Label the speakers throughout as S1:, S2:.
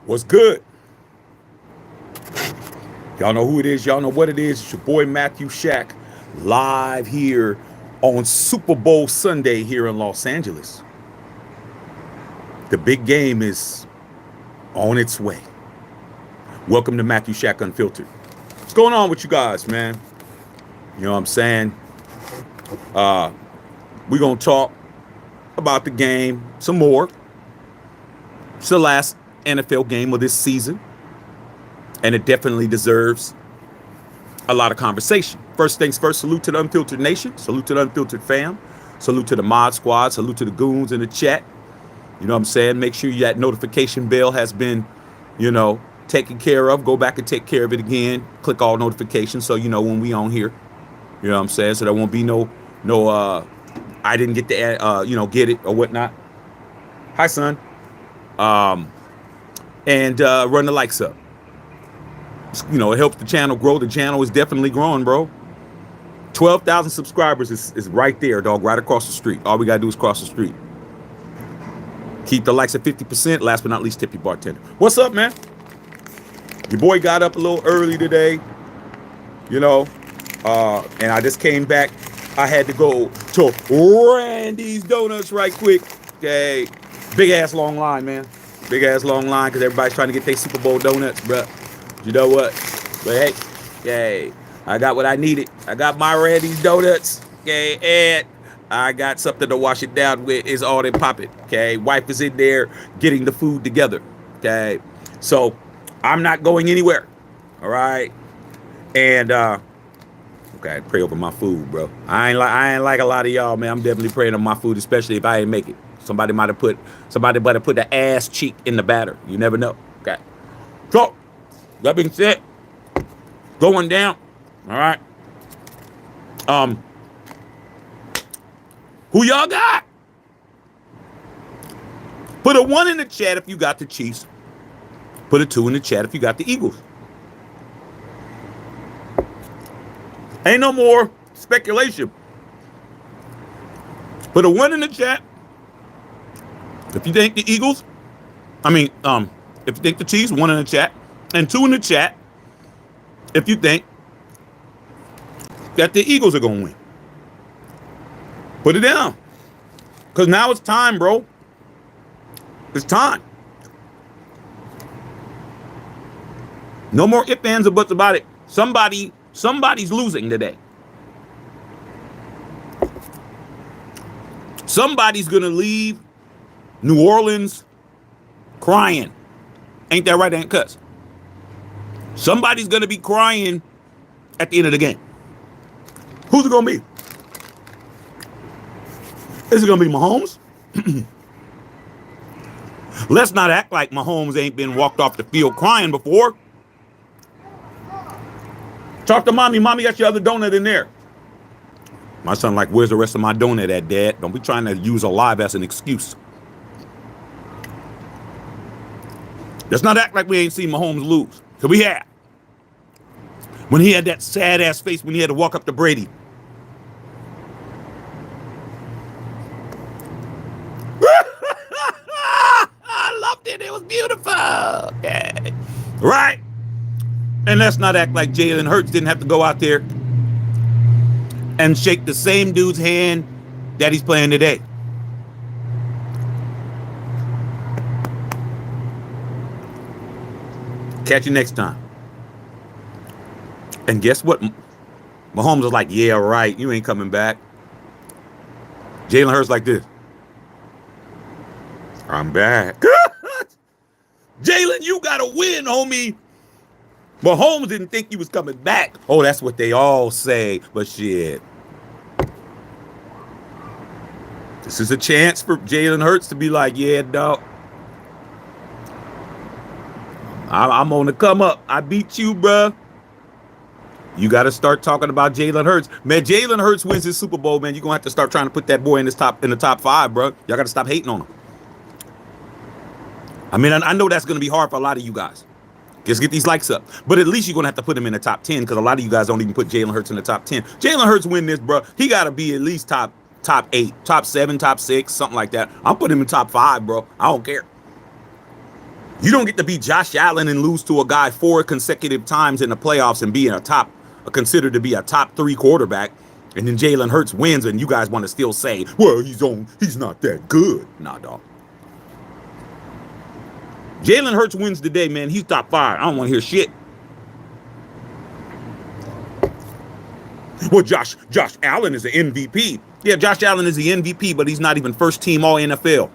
S1: What's good? Y'all know who it is. Y'all know what it is. It's your boy Matthew Shack, live here on Super Bowl Sunday here in Los Angeles. The big game is on its way. Welcome to Matthew Shack Unfiltered. What's going on with you guys, man? You know what I'm saying? We're going to talk about the game some more. It's the last NFL game of this season, and it definitely deserves a lot of conversation. First things first, salute to the Unfiltered Nation, salute to the Unfiltered fam, salute to the Mod Squad, salute to the goons in the chat. You know what I'm saying? Make sure that notification bell has been, taken care of. Go back and take care of it again. Click all notifications so you know when we on here. You know what I'm saying? So there won't be no I didn't get the get it or whatnot. Hi, son. And run the likes up. It helps the channel grow. The channel is definitely growing, bro. 12,000 subscribers is right there, dog, right across the street. All we got to do is cross the street. Keep the likes at 50%. Last but not least, tip your bartender. What's up, man? Your boy got up a little early today, and I just came back. I had to go to Randy's Donuts right quick. Okay. Big ass long line, man. Big ass long line because everybody's trying to get their Super Bowl donuts, bro. You know what? But hey, I got what I needed. I got my Randy's Donuts, okay, and I got something to wash it down with. Is all that popping, okay? Wife is in there getting the food together, okay? So I'm not going anywhere, all right? And okay, pray over my food, bro. I ain't like a lot of y'all, man. I'm definitely praying on my food, especially if I ain't make it. Somebody might have put the ass cheek in the batter. You never know. Okay. So, that being said, going down. All right. Who y'all got? Put a 1 in the chat if you got the Chiefs. Put a 2 in the chat if you got the Eagles. Ain't no more speculation. Put a 1 in the chat if you think the Eagles, if you think the Chiefs, 1 in the chat, and 2 in the chat if you think that the Eagles are going to win. Put it down. Because now it's time, bro. It's time. No more ifs, ands, or buts about it. Somebody's losing today. Somebody's going to leave New Orleans crying. Ain't that right, Aunt Cuss? Somebody's going to be crying at the end of the game. Who's it going to be? Is it going to be Mahomes? Let's not act like Mahomes ain't been walked off the field crying before. Talk to mommy. Mommy got your other donut in there. My son like, where's the rest of my donut at, Dad? Don't be trying to use alive as an excuse. Let's not act like we ain't seen Mahomes lose. Because we have. When he had that sad-ass face when he had to walk up to Brady. I loved it. It was beautiful. Okay. Right? And let's not act like Jalen Hurts didn't have to go out there and shake the same dude's hand that he's playing today. Catch you next time. And guess what? Mahomes was like, yeah, right. You ain't coming back. Jalen Hurts like this. I'm back. Jalen, you got to win, homie. Mahomes didn't think he was coming back. Oh, that's what they all say. But shit. This is a chance for Jalen Hurts to be like, yeah, dog. I'm on the come up. I beat you, bruh. You got to start talking about Jalen Hurts. Man, Jalen Hurts wins his Super Bowl, man. You're going to have to start trying to put that boy in the top 5, bro. Y'all got to stop hating on him. I know that's going to be hard for a lot of you guys. Just get these likes up. But at least you're going to have to put him in the top 10 because a lot of you guys don't even put Jalen Hurts in the top 10. Jalen Hurts win this, bro. He got to be at least top 8, top 7, top 6, something like that. I'm putting him in top 5, bro. I don't care. You don't get to be Josh Allen and lose to a guy 4 consecutive times in the playoffs and be considered to be a top 3 quarterback, and then Jalen Hurts wins and you guys want to still say, well, he's not that good. Nah, dog. Jalen Hurts wins today, man. He's top 5. I don't want to hear shit. Well, Josh Allen is the MVP. Yeah, Josh Allen is the MVP, but he's not even first team all NFL.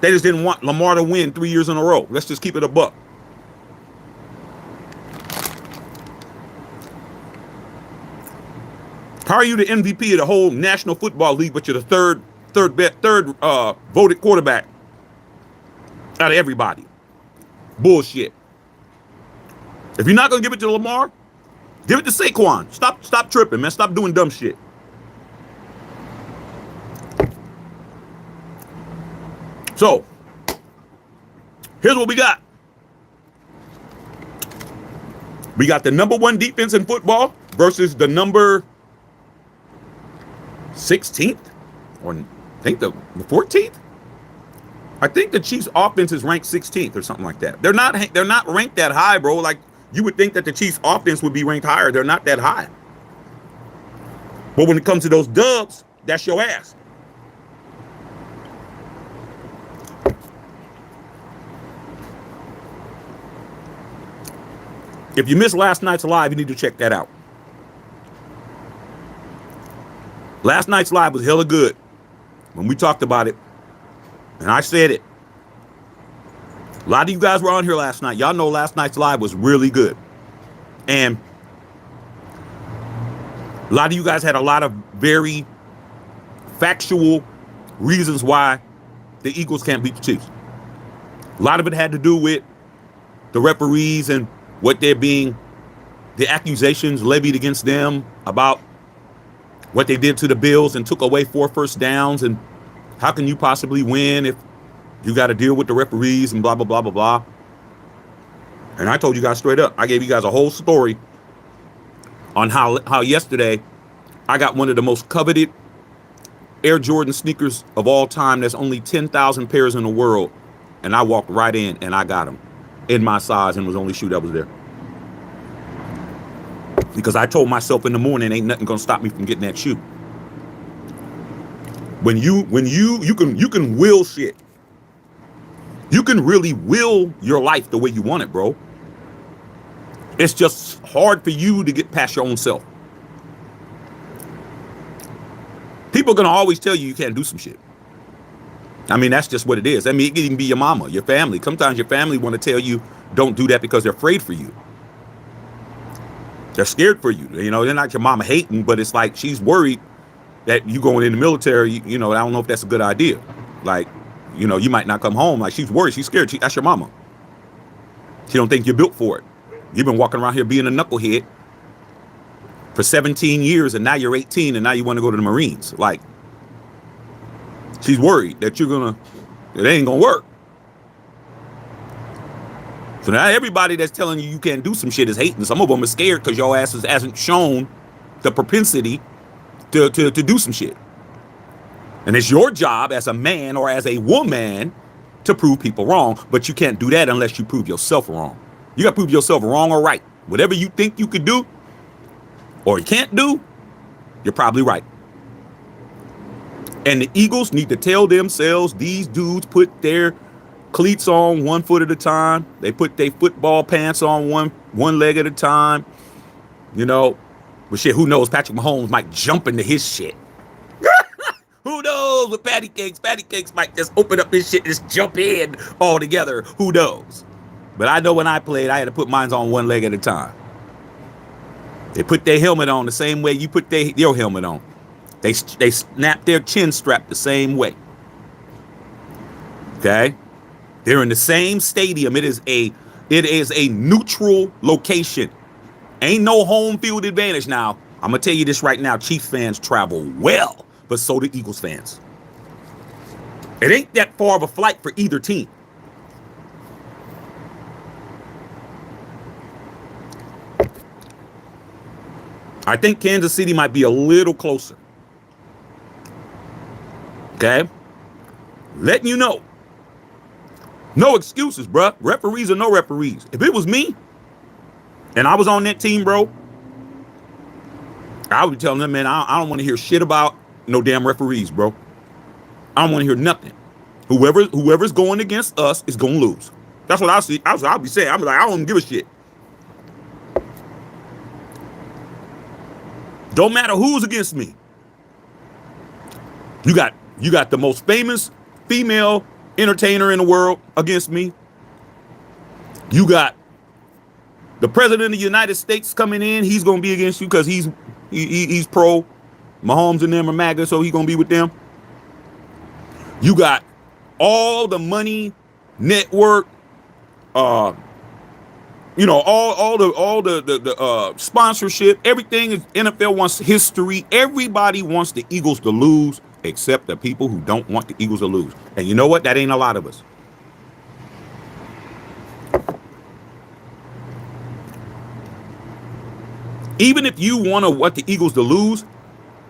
S1: They just didn't want Lamar to win 3 years in a row. Let's just keep it a buck. How are you the MVP of the whole National Football League, but you're the third voted quarterback out of everybody? Bullshit. If you're not gonna give it to Lamar, give it to Saquon. Stop tripping, man. Stop doing dumb shit. So, here's what we got. We got the number 1 defense in football versus the number 16th, or I think the 14th. I think the Chiefs' offense is ranked 16th or something like that. They're not ranked that high, bro. Like, you would think that the Chiefs' offense would be ranked higher. They're not that high. But when it comes to those dubs, that's your ass. If you missed last night's live, you need to check that out. Last night's live was hella good when we talked about it, and I said it. A lot of you guys were on here last night. Y'all know last night's live was really good. And a lot of you guys had a lot of very factual reasons why the Eagles can't beat the Chiefs. A lot of it had to do with the referees and what the accusations levied against them about what they did to the Bills and took away 4 first downs, and how can you possibly win if you got to deal with the referees and blah, blah, blah, blah, blah. And I told you guys straight up, I gave you guys a whole story on how yesterday I got one of the most coveted Air Jordan sneakers of all time. There's only 10,000 pairs in the world, and I walked right in and I got them in my size, and was the only shoe that was there. Because I told myself in the morning, ain't nothing gonna stop me from getting that shoe. When you can will shit. You can really will your life the way you want it, bro. It's just hard for you to get past your own self. People are gonna always tell you can't do some shit. I mean, that's just what it is. I mean, it can even be your mama, your family. Sometimes your family want to tell you don't do that because they're afraid for you. They're scared for you. You know, they're not your mama hating, but it's like she's worried that you going in the military. You know, I don't know if that's a good idea. Like, you know, you might not come home. Like, she's worried. She's scared. That's your mama. She don't think you're built for it. You've been walking around here being a knucklehead for 17 years, and now you're 18, and now you want to go to the Marines. Like, she's worried that it ain't gonna work. So now everybody that's telling you can't do some shit is hating. Some of them are scared because your ass hasn't shown the propensity to do some shit. And it's your job as a man or as a woman to prove people wrong, but you can't do that unless you prove yourself wrong. You got to prove yourself wrong or right. Whatever you think you could do or you can't do, you're probably right. And the Eagles need to tell themselves, these dudes put their cleats on 1 foot at a time. They put their football pants on one leg at a time. You know, but shit, who knows? Patrick Mahomes might jump into his shit. Who knows? With patty cakes might just open up his shit and just jump in all together. Who knows? But I know when I played, I had to put mine on 1 leg at a time. They put their helmet on the same way you put your helmet on. They snap their chin strap the same way. Okay? They're in the same stadium. It is a neutral location. Ain't no home field advantage now. I'm going to tell you this right now. Chiefs fans travel well, but so do Eagles fans. It ain't that far of a flight for either team. I think Kansas City might be a little closer. Okay? Letting you know. No excuses, bruh. Referees or no referees. If it was me and I was on that team, bro, I would be telling them, man, I don't want to hear shit about no damn referees, bro. I don't want to hear nothing. Whoever's going against us is going to lose. That's what I'll be saying. I'm like, I don't even give a shit. Don't matter who's against me. You got the most famous female entertainer in the world against me. You got the president of the United States coming in. He's gonna be against you because he's pro. Mahomes and them are MAGA, so he's gonna be with them. You got all the money, network, all the sponsorship. Everything is NFL wants history. Everybody wants the Eagles to lose, except the people who don't want the Eagles to lose. And you know what? That ain't a lot of us. Even if you want the Eagles to lose,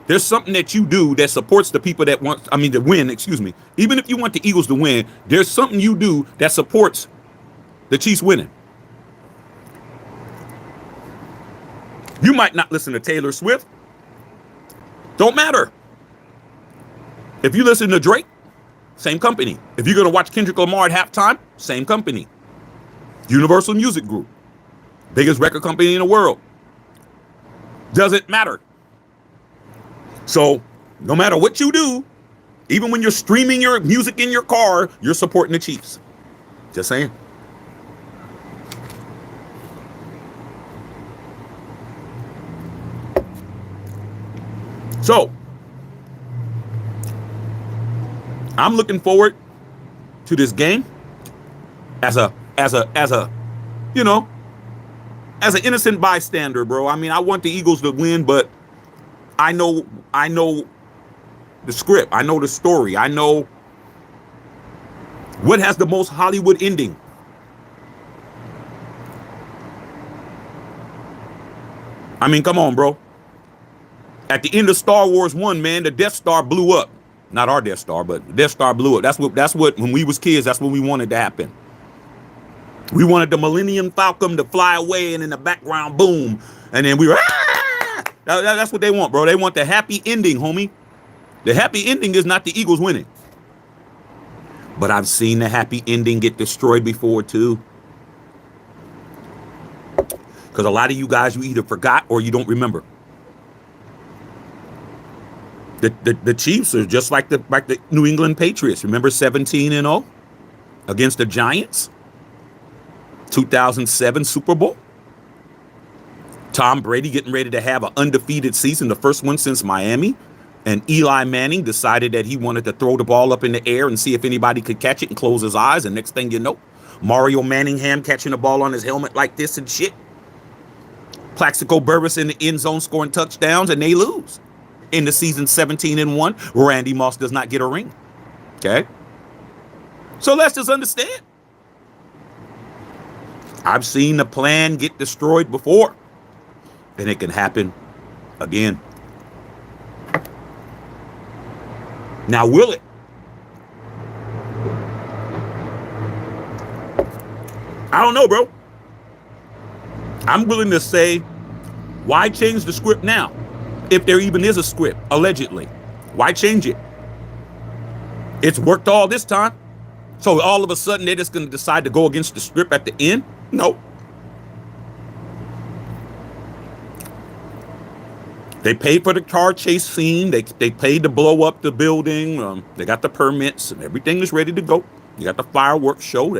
S1: there's something that you do that supports the people that to win, excuse me. Even if you want the Eagles to win, there's something you do that supports the Chiefs winning. You might not listen to Taylor Swift. Don't matter. If you listen to Drake, same company. If you're going to watch Kendrick Lamar at halftime, same company. Universal Music Group. Biggest record company in the world. Doesn't matter. So, no matter what you do, even when you're streaming your music in your car, you're supporting the Chiefs. Just saying. So, I'm looking forward to this game as an innocent bystander, bro. I mean, I want the Eagles to win, but I know the script. I know the story. I know what has the most Hollywood ending. I mean, come on, bro. At the end of Star Wars 1, man, the Death Star blew up. Not our Death Star, but the Death Star blew up. That's what when we was kids, that's what we wanted to happen. We wanted the Millennium Falcon to fly away and in the background, boom. And then we were, that's what they want, bro. They want the happy ending, homie. The happy ending is not the Eagles winning. But I've seen the happy ending get destroyed before, too. Because a lot of you guys, you either forgot or you don't remember. The Chiefs are just like the New England Patriots. Remember 17-0 against the Giants? 2007 Super Bowl. Tom Brady getting ready to have an undefeated season, the first one since Miami. And Eli Manning decided that he wanted to throw the ball up in the air and see if anybody could catch it and close his eyes. And next thing you know, Mario Manningham catching the ball on his helmet like this and shit. Plaxico Burress in the end zone scoring touchdowns, and they lose. In the season 17-1, Randy Moss does not get a ring. Okay? So let's just understand. I've seen the plan get destroyed before, and it can happen again. Now, will it? I don't know, bro. I'm willing to say, why change the script now? If there even is a script, allegedly. Why change it? It's worked all this time. So all of a sudden, they're just going to decide to go against the script at the end? No. They paid for the car chase scene. They paid to blow up the building. They got the permits and everything is ready to go. You got the fireworks show.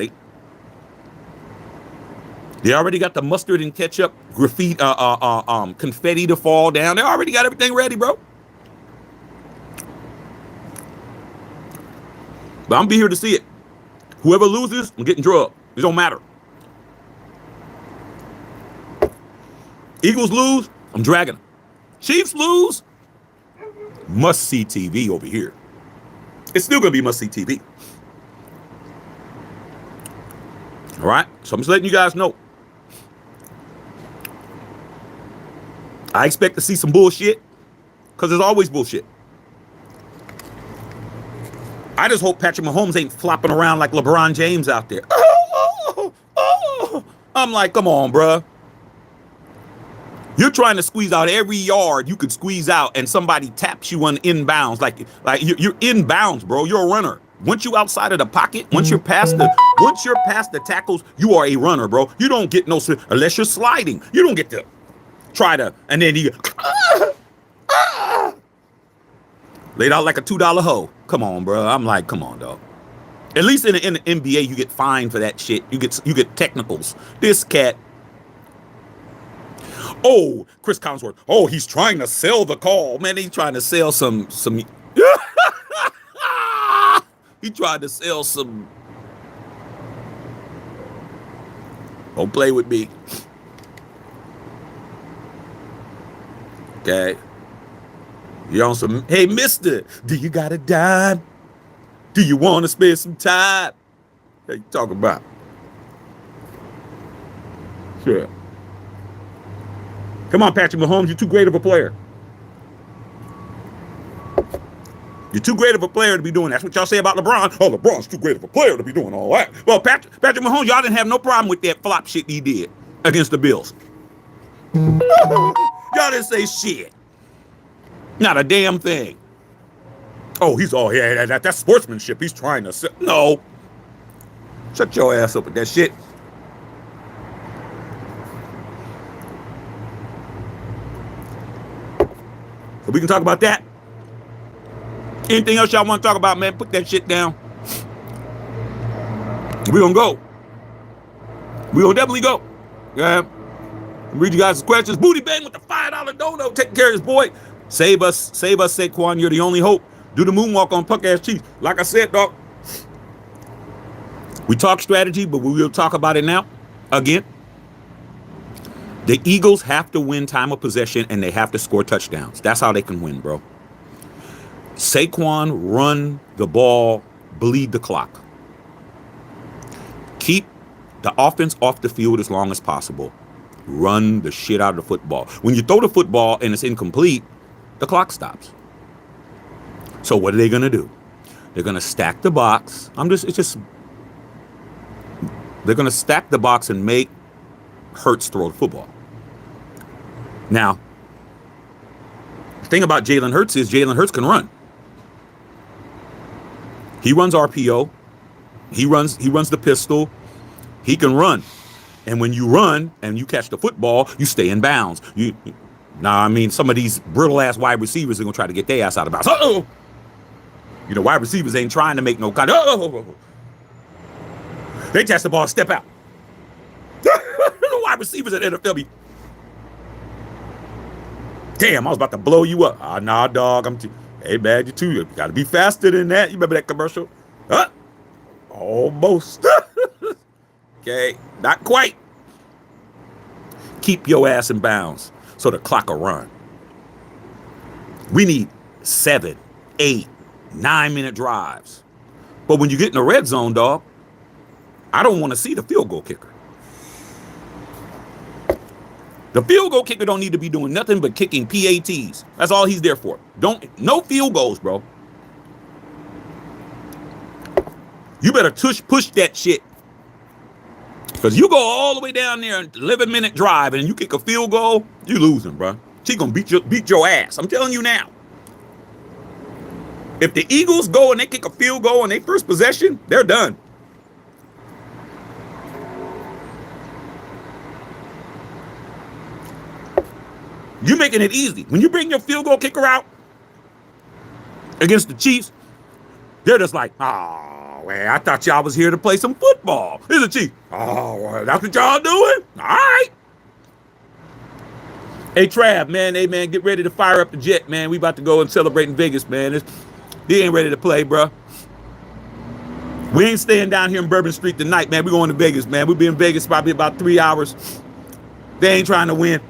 S1: They already got the mustard and ketchup graffiti, confetti to fall down. They already got everything ready, bro. But I'm be here to see it. Whoever loses, I'm getting drugged. It don't matter. Eagles lose, I'm dragging them. Chiefs lose, must-see TV over here. It's still going to be must-see TV. All right? So I'm just letting you guys know. I expect to see some bullshit, because there's always bullshit. I just hope Patrick Mahomes ain't flopping around like LeBron James out there. I'm like, come on, bruh. You're trying to squeeze out every yard you could squeeze out, and somebody taps you on inbounds. Like you're inbounds, bro. You're a runner. Once you outside of the pocket, once you're past the tackles, you are a runner, bro. You don't get no unless you're sliding. You don't get to try to, and then you laid out like a $2 hoe. Come on, bro. I'm like, come on, dog. At least in the NBA, you get fined for that shit. You get technicals. This cat. Oh, Chris Collinsworth. Oh, he's trying to sell the call. Man, he's trying to sell some he tried to sell some. Don't play with me. Okay. You on some, hey, mister, do you got a dime? Do you want to spend some time? What you talking about? Sure. Come on, Patrick Mahomes, you're too great of a player. You're too great of a player to be doing that. That's what y'all say about LeBron. Oh, LeBron's too great of a player to be doing all that. Well, Patrick Mahomes, y'all didn't have no problem with that flop shit he did against the Bills. Y'all didn't say shit. Not a damn thing. Oh, yeah, that's sportsmanship. He's trying to sell. No. Shut your ass up with that shit. So we can talk about that. Anything else y'all want to talk about, man? Put that shit down. We're going to go. We're going to definitely go. Yeah. Read you guys' questions. Booty Bang with the $5 dono. Taking care of his boy. Save us, Saquon. You're the only hope. Do the moonwalk on punk ass Chiefs. Like I said, dog. We talk strategy, but we will talk about it now. Again. The Eagles have to win time of possession, and they have to score touchdowns. That's how they can win, bro. Saquon, run the ball, bleed the clock. Keep the offense off the field as long as possible. Run the shit out of the football. When you throw the football and it's incomplete, the clock stops. So what are they going to do? They're going to stack the box. They're going to stack the box and make Hurts throw the football. Now, the thing about Jalen Hurts is Jalen Hurts can run. He runs RPO. He runs the pistol. He can run. And when you run and you catch the football, you stay in bounds. Some of these brittle-ass wide receivers are going to try to get their ass out of bounds. Uh-oh. Wide receivers ain't trying to make no kind. They catch the ball, step out. The wide receivers at NFL. Damn, I was about to blow you up. Nah, dog. Hey, man, you got to be faster than that. You remember that commercial? Almost. Okay, not quite. Keep your ass in bounds so the clock will run. We need 7, 8, 9-minute drives. But when you get in the red zone, dog, I don't want to see the field goal kicker. The field goal kicker don't need to be doing nothing but kicking PATs. That's all he's there for. No field goals, bro. You better push that shit. Because you go all the way down there and 11-minute drive and you kick a field goal, you losing, bro. She's going to beat your ass. I'm telling you now. If the Eagles go and they kick a field goal in their first possession, they're done. You're making it easy. When you bring your field goal kicker out against the Chiefs, they're just like, oh, man, I thought y'all was here to play some football. Here's the Chiefs. Oh, well, that's what y'all doing? All right. Hey, Trav, man, get ready to fire up the jet, man. We about to go and celebrate in Vegas, man. They ain't ready to play, bro. We ain't staying down here in Bourbon Street tonight, man. We're going to Vegas, man. We'll be in Vegas probably about 3 hours. They ain't trying to win.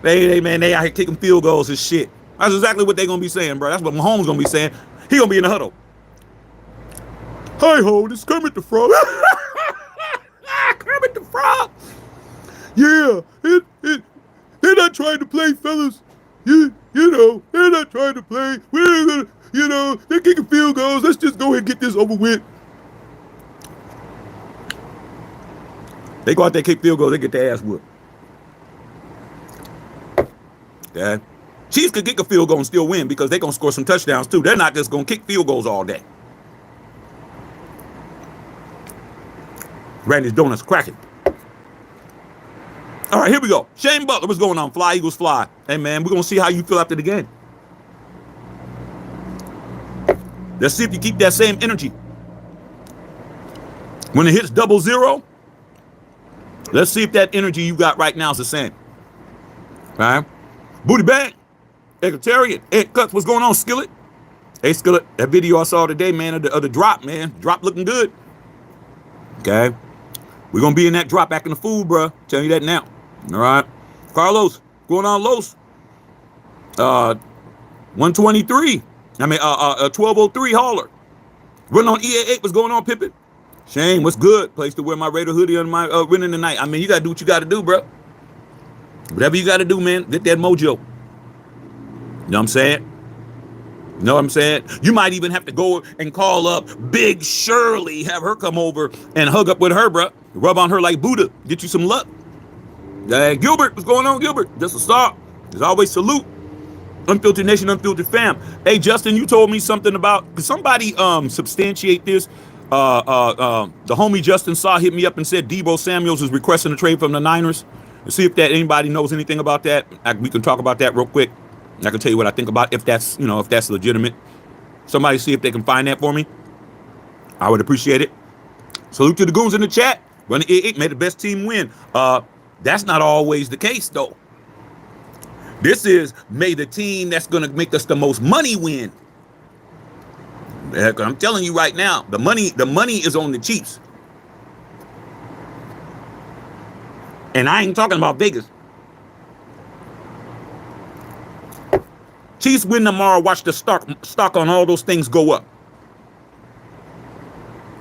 S1: They out here kicking field goals and shit. That's exactly what they're going to be saying, bro. That's what Mahomes going to be saying. He going to be in the huddle. Hi ho, this is Kermit the Frog. Kermit the Frog. Yeah, they're not trying to play, fellas. You know, they're not trying to play. they're kicking field goals. Let's just go ahead and get this over with. They go out there, kick field goals, they get their ass whooped. Okay? Chiefs could kick a field goal and still win because they're going to score some touchdowns too. They're not just going to kick field goals all day. Randy's Donuts cracking. All right, here we go. Shane Butler, what's going on? Fly, Eagles, fly. Hey, man, we're going to see how you feel after the game. Let's see if you keep that same energy. When it hits 00, let's see if that energy you got right now is the same. All right? Booty Bang, Egalitarian, Ed Cuts, what's going on, Skillet? Hey, Skillet, that video I saw today, man, of the drop, man. Drop looking good. Okay? We're going to be in that drop acting the fool, bro. Telling you that now. All right? Carlos, going on, Los? 123. 1203 hauler. Running on EA8, what's going on, Pippin? Shane, what's good? Place to wear my Raider hoodie on my winning tonight. I mean, you got to do what you got to do, bro. Whatever you got to do, man. Get that mojo. You know what I'm saying? You know what I'm saying? You might even have to go and call up Big Shirley, have her come over and hug up with her, bro. Rub on her like Buddha. Get you some luck. Gilbert, what's going on, Gilbert? Just a start. As always, salute. Unfiltered Nation, Unfiltered Fam. Hey, Justin, you told me something about, could somebody substantiate this? The homie Justin Saw hit me up and said Deebo Samuels is requesting a trade from the Niners. And see if that anybody knows anything about that. We can talk about that real quick. I can tell you what I think about if that's legitimate. Somebody see if they can find that for me. I would appreciate it. Salute to the goons in the chat. Run the 8 made the best team win. That's not always the case though. This is may the team that's gonna make us the most money win. I'm telling you right now, the money is on the Chiefs. And I ain't talking about Vegas. Chiefs win tomorrow, watch the stock on all those things go up.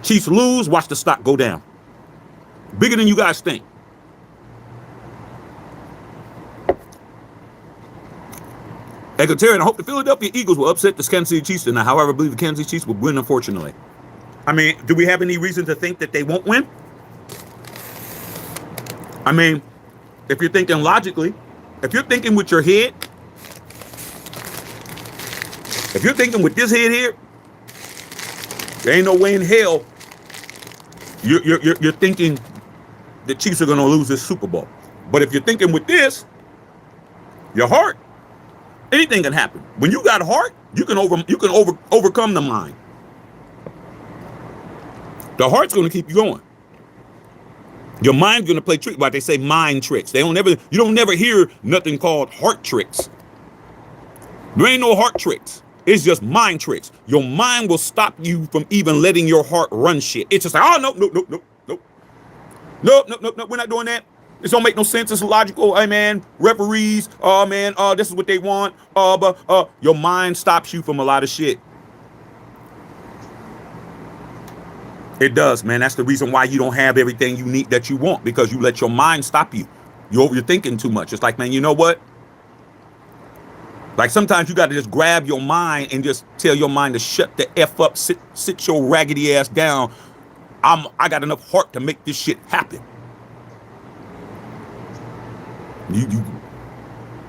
S1: Chiefs lose, watch the stock go down. Bigger than you guys think. Egalitarian, I hope the Philadelphia Eagles will upset the Kansas City Chiefs tonight. However, I believe the Kansas City Chiefs will win, unfortunately. I mean, do we have any reason to think that they won't win? I mean, if you're thinking logically, if you're thinking with your head, if you're thinking with this head here, there ain't no way in hell you're thinking the Chiefs are going to lose this Super Bowl. But if you're thinking with this, your heart, anything can happen. When you got heart, you can overcome the mind. The heart's going to keep you going. Your mind's going to play tricks, like they say, mind tricks. You don't never hear nothing called heart tricks. There ain't no heart tricks. It's just mind tricks. Your mind will stop you from even letting your heart run shit. It's just like, oh, no, we're not doing that. This don't make no sense. It's illogical. Hey, man, referees, this is what they want. But your mind stops you from a lot of shit. It does, man. That's the reason why you don't have everything you need that you want, because you let your mind stop you. You're thinking too much. It's like, man, you know what? Like sometimes you got to just grab your mind and just tell your mind to shut the F up, sit your raggedy ass down. I got enough heart to make this shit happen.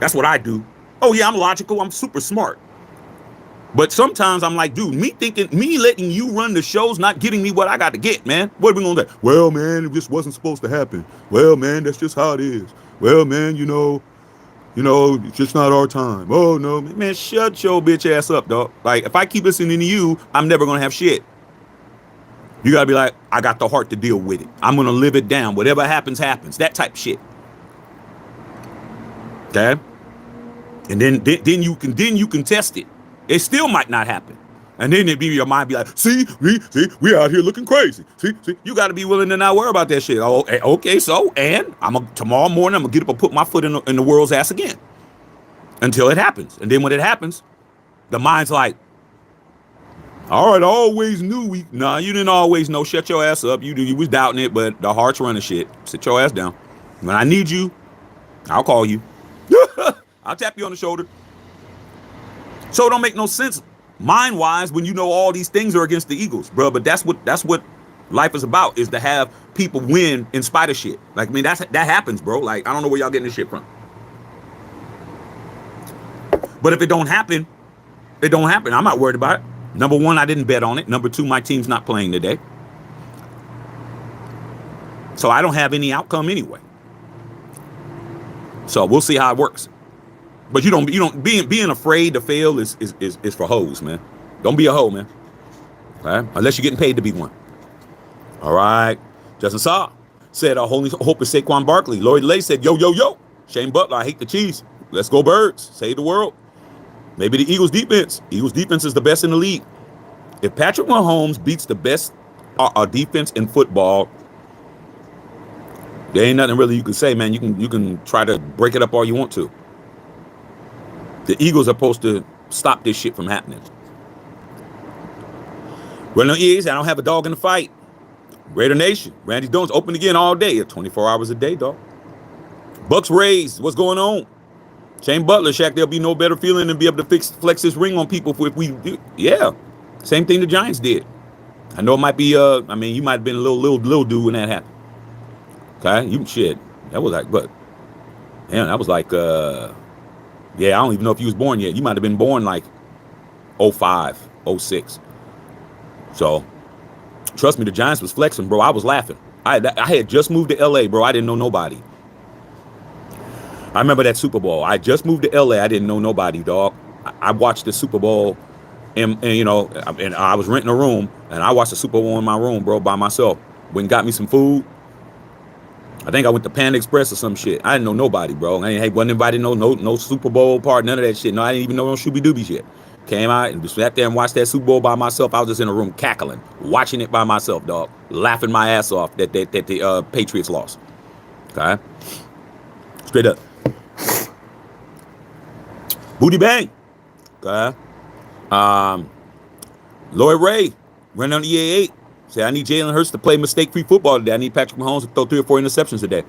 S1: That's what I do. Oh yeah, I'm logical. I'm super smart. But sometimes I'm like, dude, me letting you run the show's not getting me what I got to get, man. What are we gonna do? Well, man, it just wasn't supposed to happen. Well, man, that's just how it is. Well, man, you know, it's just not our time. Oh no, man, shut your bitch ass up, dog. Like, if I keep listening to you, I'm never gonna have shit. You gotta be like, I got the heart to deal with it. I'm gonna live it down. Whatever happens, happens. That type of shit. Okay? And then you can test it. It still might not happen. And then your mind be like, see, we out here looking crazy. See, you got to be willing to not worry about that shit. Oh, okay, so, and tomorrow morning, I'm going to get up and put my foot in the world's ass again until it happens. And then when it happens, the mind's like, all right, I always knew nah, you didn't always know. Shut your ass up. You was doubting it, but the heart's running shit. Sit your ass down. When I need you, I'll call you. I'll tap you on the shoulder. So it don't make no sense mind-wise when you know all these things are against the Eagles, bro. But that's what life is about, is to have people win in spite of shit. Like, I mean, that happens, bro. Like, I don't know where y'all getting this shit from. But if it don't happen, it don't happen. I'm not worried about it. Number one, I didn't bet on it. Number two, my team's not playing today. So I don't have any outcome anyway. So we'll see how it works. But being afraid to fail is for hoes, man. Don't be a hoe, man. Okay? Unless you're getting paid to be one. All right. Justin Saw said, our only hope is Saquon Barkley. Lloyd Lay said, yo. Shane Butler, I hate the Chiefs. Let's go Birds. Save the world. Maybe the Eagles defense. Eagles defense is the best in the league. If Patrick Mahomes beats the best defense in football, there ain't nothing really you can say, man. You can try to break it up all you want to. The Eagles are supposed to stop this shit from happening. Well, no, I don't have a dog in the fight. Raider Nation. Randy Jones open again all day at 24 hours a day, dog. Bucks Rays. What's going on? Shane Butler, Shaq, there'll be no better feeling than be able to flex this ring on people if we do. Yeah. Same thing the Giants did. I know it might be, you might have been a little dude when that happened. Okay? Shit. That was like, but, damn, that was like, I don't even know if you was born yet. You might have been born like 05, 06. So, trust me, the Giants was flexing, bro. I was laughing. I had just moved to LA, bro. I didn't know nobody. I remember that Super Bowl. I just moved to LA. I didn't know nobody, dog. I watched the Super Bowl, and I was renting a room, and I watched the Super Bowl in my room, bro, by myself. Went and got me some food. I think I went to Panda Express or some shit. I didn't know nobody, bro. Wasn't invited no Super Bowl part, none of that shit. No, I didn't even know no Shooby Dooby shit. Came out and just sat there and watched that Super Bowl by myself. I was just in a room cackling, watching it by myself, dog, laughing my ass off that the Patriots lost. Okay, straight up. Booty bang. Okay. Lloyd Ray ran on EA8. Say, I need Jalen Hurts to play mistake-free football today. I need Patrick Mahomes to throw 3 or 4 interceptions today.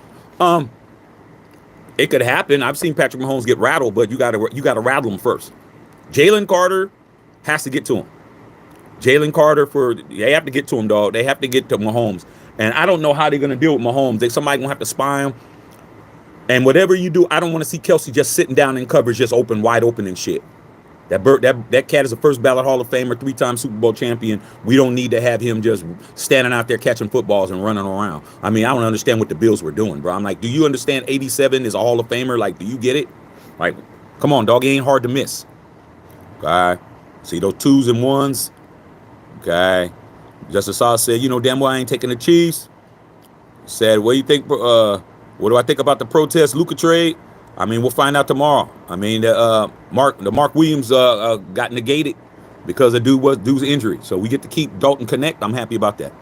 S1: It could happen. I've seen Patrick Mahomes get rattled, but you gotta rattle him first. Jalen Carter has to get to him. Jalen Carter, they have to get to him, dog. They have to get to Mahomes. And I don't know how they're gonna deal with Mahomes. Somebody gonna have to spy him. And whatever you do, I don't want to see Kelsey just sitting down in coverage, just wide open and shit. That cat is a first ballot Hall of Famer, 3-time Super Bowl champion. We don't need to have him just standing out there catching footballs and running around. I mean, I don't understand what the Bills were doing, bro. I'm like, do you understand 87 is a Hall of Famer? Like, do you get it? Like, come on, dog. It ain't hard to miss. Okay. See those 2s and 1s? Okay. Justice Saw said, damn well I ain't taking the Chiefs. Said, what do you think? What do I think about the protest Luka trade? I mean, we'll find out tomorrow. I mean, the Mark Williams got negated because of dude's injury. So we get to keep Dalton Connect. I'm happy about that.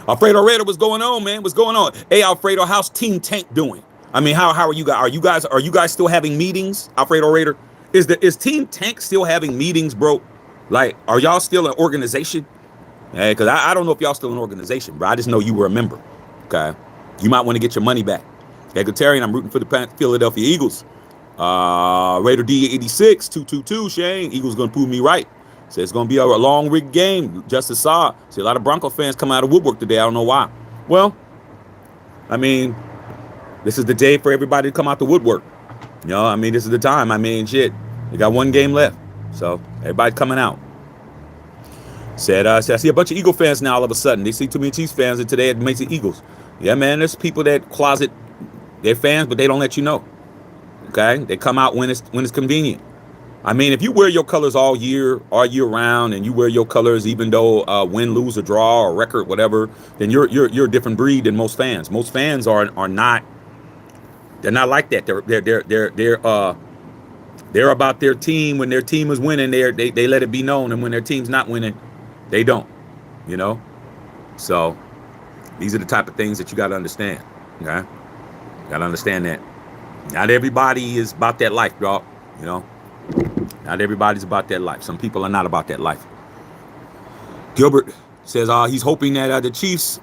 S1: Alfredo Raider, what's going on, man? What's going on? Hey, Alfredo, how's Team Tank doing? I mean, how are you guys? Are you guys still having meetings? Alfredo Raider, is Team Tank still having meetings, bro? Like, are y'all still an organization? Hey, because I don't know if y'all still an organization, bro. I just know you were a member. Okay. You might want to get your money back. Egalitarian, I'm rooting for the Philadelphia Eagles. Raider D86, 222, Shane. Eagles going to prove me right. Says it's going to be a long rigged game. Justice Saw. See, a lot of Bronco fans come out of woodwork today. I don't know why. Well, I mean, this is the day for everybody to come out the woodwork. This is the time. I mean, shit. You got 1 game left. So, everybody coming out. Said, I see a bunch of Eagle fans now all of a sudden. They see too many Chiefs fans, and today it makes it Eagles. Yeah, man, there's people that closet, they're fans, but they don't let you know. Okay? They come out when it's convenient. I mean, if you wear your colors all year round, and you wear your colors even though win, lose, or draw, or record, whatever, then you're a different breed than most fans. Most fans are not. They're not like that. They're about their team. When their team is winning, they let it be known, and when their team's not winning, they don't. So these are the type of things that you got to understand. Okay, got to understand that not everybody is about that life, dog. Not everybody's about that life. Some people are not about that life. Gilbert says he's hoping that the Chiefs,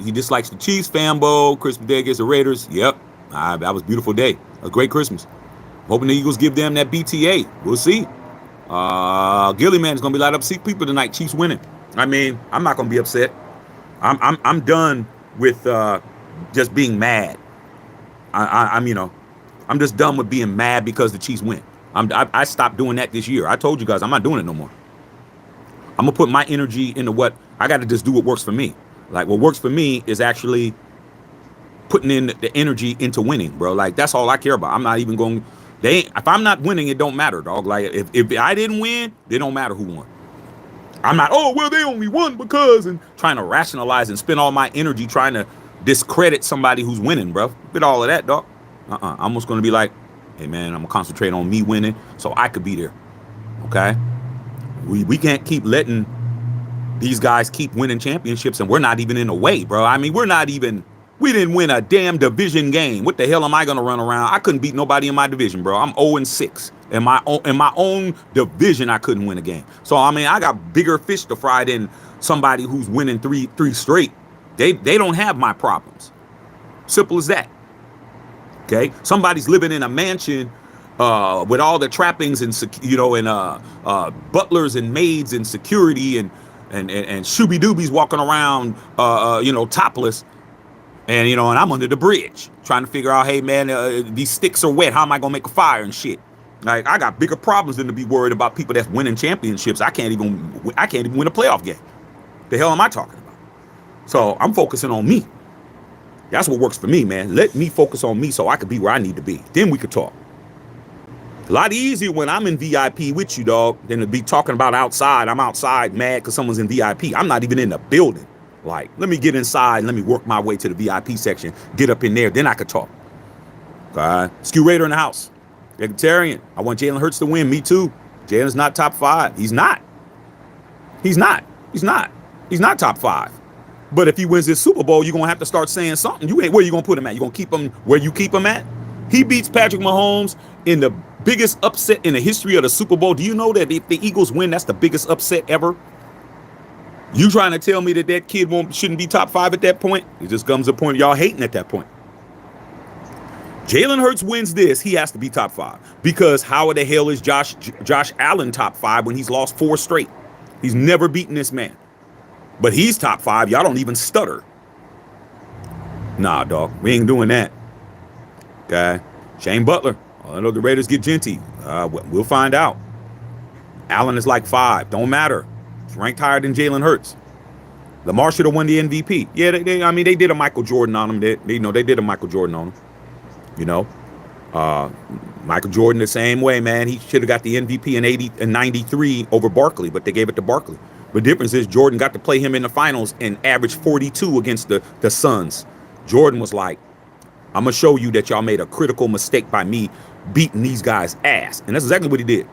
S1: he dislikes the Chiefs, Fambo, Chris Bodegas, the Raiders. Yep, that was a beautiful day. A great Christmas. Hoping the Eagles give them that BTA. We'll see. Gilly Man is gonna be light up see people tonight. Chiefs winning. I mean, I'm not gonna be upset. I'm done with just being mad. I'm I'm just done with being mad because the Chiefs win. I stopped doing that this year. I told you guys I'm not doing it no more. I'm gonna put my energy into what I got to just do. What works for me. Like what works for me is actually putting in the energy into winning, bro. Like that's all I care about. I'm not even going. If I'm not winning, it don't matter, dog. Like if I didn't win, it don't matter who won. I'm not. Oh well, they only won because and trying to rationalize and spend all my energy trying to discredit somebody who's winning, bro. With all of that, dog. I'm just gonna be like, hey man, I'm gonna concentrate on me winning so I could be there. Okay. We can't keep letting these guys keep winning championships and we're not even in the way, bro. I mean, we didn't win a damn division game. What the hell am I gonna run around? I couldn't beat nobody in my division, bro. I'm 0-6. In my own division, I couldn't win a game. So I mean, I got bigger fish to fry than somebody who's winning three straight. They don't have my problems. Simple as that. Okay, somebody's living in a mansion with all the trappings and butlers and maids and security and shooby doobies walking around topless. And and I'm under the bridge trying to figure out, hey man, these sticks are wet. How am I gonna make a fire and shit? Like I got bigger problems than to be worried about people that's winning championships. I can't even win a playoff game. The hell am I talking about? So I'm focusing on me. That's what works for me, man. Let me focus on me so I could be where I need to be. Then we could talk. A lot easier when I'm in VIP with you, dog, than to be talking about outside. I'm outside mad because someone's in VIP. I'm not even in the building. Like, let me get inside and let me work my way to the VIP section, get up in there, then I could talk. Okay. Skew Raider in the house. Vegetarian. I want Jalen Hurts to win. Me too. Jalen's not top 5. He's not. He's not top 5. But if he wins this Super Bowl, you're going to have to start saying something. Where you going to put him at? You going to keep him where you keep him at? He beats Patrick Mahomes in the biggest upset in the history of the Super Bowl. Do you know that if the Eagles win, that's the biggest upset ever? You trying to tell me that kid shouldn't be top 5 at that point? It just comes to a point y'all hating at that point. Jalen Hurts wins this, he has to be top 5. Because how the hell is Josh Allen top 5 when he's lost 4 straight? He's never beaten this man. But he's top 5. Y'all don't even stutter. Nah, dog. We ain't doing that. Okay. Shane Butler. I know the Raiders get Genty. We'll find out. Allen is like 5. Don't matter. He's ranked higher than Jalen Hurts. Lamar should have won the MVP. Yeah, they did a Michael Jordan on him. They did a Michael Jordan on him. Michael Jordan the same way, man. He should have got the MVP in 80 and 93 over Barkley, but they gave it to Barkley. The difference is Jordan got to play him in the finals and averaged 42 against the Suns. Jordan was like, I'm going to show you that y'all made a critical mistake by me beating these guys' ass. And that's exactly what he did.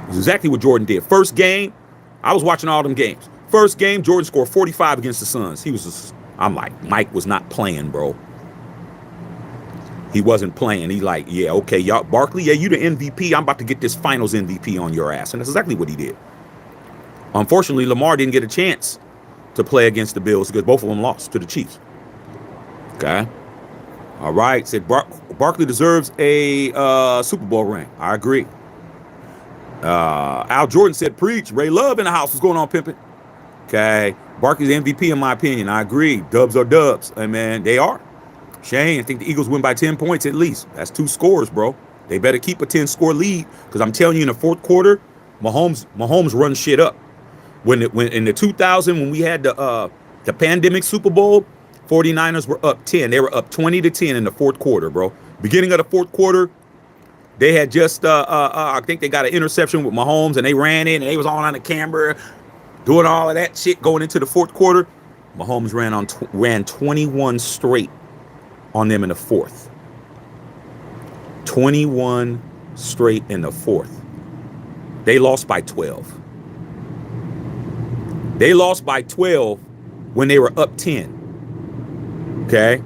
S1: That's exactly what Jordan did. First game, I was watching all them games. First game, Jordan scored 45 against the Suns. I'm like, Mike was not playing, bro. He wasn't playing. He like, yeah, okay, y'all, Barkley, yeah, you the MVP. I'm about to get this finals MVP on your ass. And that's exactly what he did. Unfortunately, Lamar didn't get a chance to play against the Bills because both of them lost to the Chiefs. Okay. All right. Said Barkley deserves a Super Bowl ring. I agree. Al Jordan said, preach. Ray Love in the house. What's going on, pimpin'? Okay. Barkley's MVP in my opinion. I agree. Dubs are dubs. I mean, they are. Shane, I think the Eagles win by 10 points at least. That's 2 scores, bro. They better keep a 10-score lead because I'm telling you, in the fourth quarter, Mahomes runs shit up. When in the 2000 when we had the pandemic Super Bowl, 49ers were up 10. They were up 20-10 in the fourth quarter, bro. Beginning of the fourth quarter, they had just I think they got an interception with Mahomes and they ran in and they was all on the camera doing all of that shit going into the fourth quarter. Mahomes ran 21 straight on them in the fourth. 21 straight in the fourth. They lost by 12. They lost by 12 when they were up 10. Okay?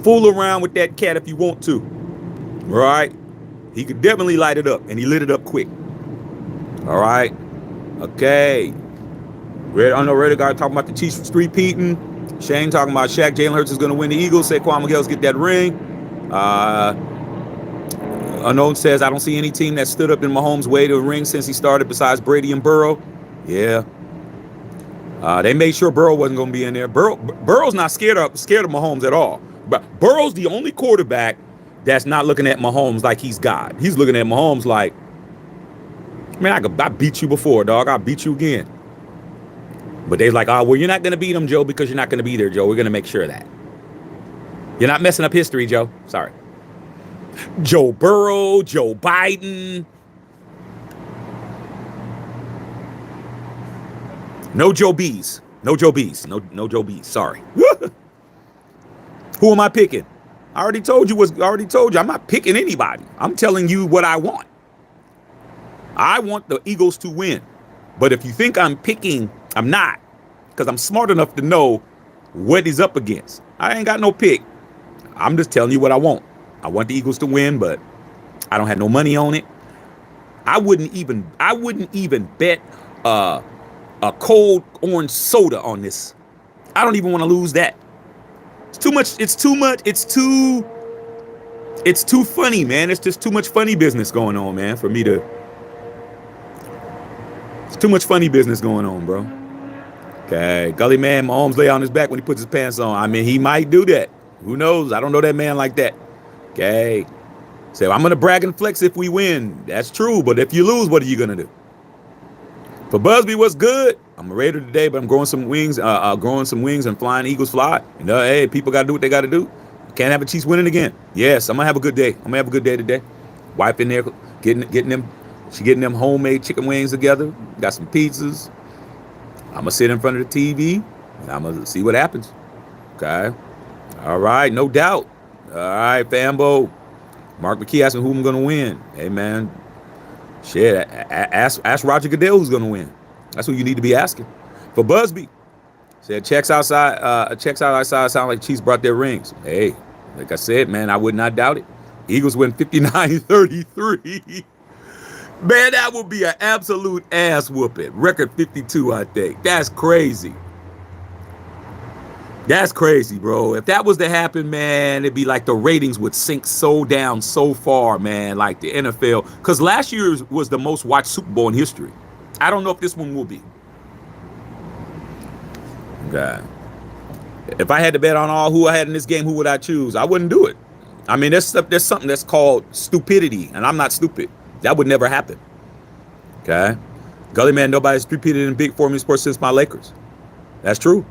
S1: Fool around with that cat if you want to. All right? He could definitely light it up, and he lit it up quick. All right? Okay. I know Red guy talking about the Chiefs three-peating. Shane talking about Shaq. Jalen Hurts is going to win the Eagles. Saquon Miguel's get that ring. Unknown says, I don't see any team that stood up in Mahomes' way to a ring since he started besides Brady and Burrow. Yeah. They made sure Burrow wasn't going to be in there. Burrow's not scared of Mahomes at all. But Burrow's the only quarterback that's not looking at Mahomes like he's God. He's looking at Mahomes like, man, I beat you before, dog. I'll beat you again. But they're like, oh, well, you're not going to beat him, Joe, because you're not going to be there, Joe. We're going to make sure of that. You're not messing up history, Joe. Sorry. Joe Burrow, Joe Biden. No Joe B's. No Joe B's. No Joe B's. Sorry. Who am I picking? I already told you. I'm not picking anybody. I'm telling you what I want. I want the Eagles to win. But if you think I'm picking, I'm not. Because I'm smart enough to know what he's up against. I ain't got no pick. I'm just telling you what I want. I want the Eagles to win, but I don't have no money on it. I wouldn't even bet a cold orange soda on this. I don't even want to lose that. It's too much. It's too funny, man. It's just too much funny business going on, man, for me to. It's too much funny business going on, bro. Okay. Gully man, Mahomes lay on his back when he puts his pants on. I mean, he might do that. Who knows? I don't know that man like that. Okay. So I'm going to brag and flex if we win. That's true. But if you lose, what are you going to do? For Busby, what's good? I'm a Raider today, but I'm growing some wings and flying Eagles fly. You know, hey, people got to do what they got to do. Can't have a Chiefs winning again. Yes, I'm going to have a good day. I'm going to have a good day today. Wife in there getting them homemade chicken wings together. Got some pizzas. I'm going to sit in front of the TV and I'm going to see what happens. Okay. All right. No doubt. All right, Fambo. Mark McKee asking who I'm going to win. Hey, man. Shit. Ask Roger Goodell who's going to win. That's who you need to be asking. For Busby. Said checks outside sound like Chiefs brought their rings. Hey, like I said, man, I would not doubt it. Eagles win 59-33. Man, that would be an absolute ass whooping. Record 52, I think. That's crazy. That's crazy, bro. If that was to happen, man, it'd be like the ratings would sink so down so far, man, like the NFL. Because last year was the most watched Super Bowl in history. I don't know if this one will be. Okay. If I had to bet on all who I had in this game, who would I choose? I wouldn't do it. I mean, there's something that's called stupidity, and I'm not stupid. That would never happen. Okay? Gully man, nobody's repeated in big formula sports since my Lakers. That's true.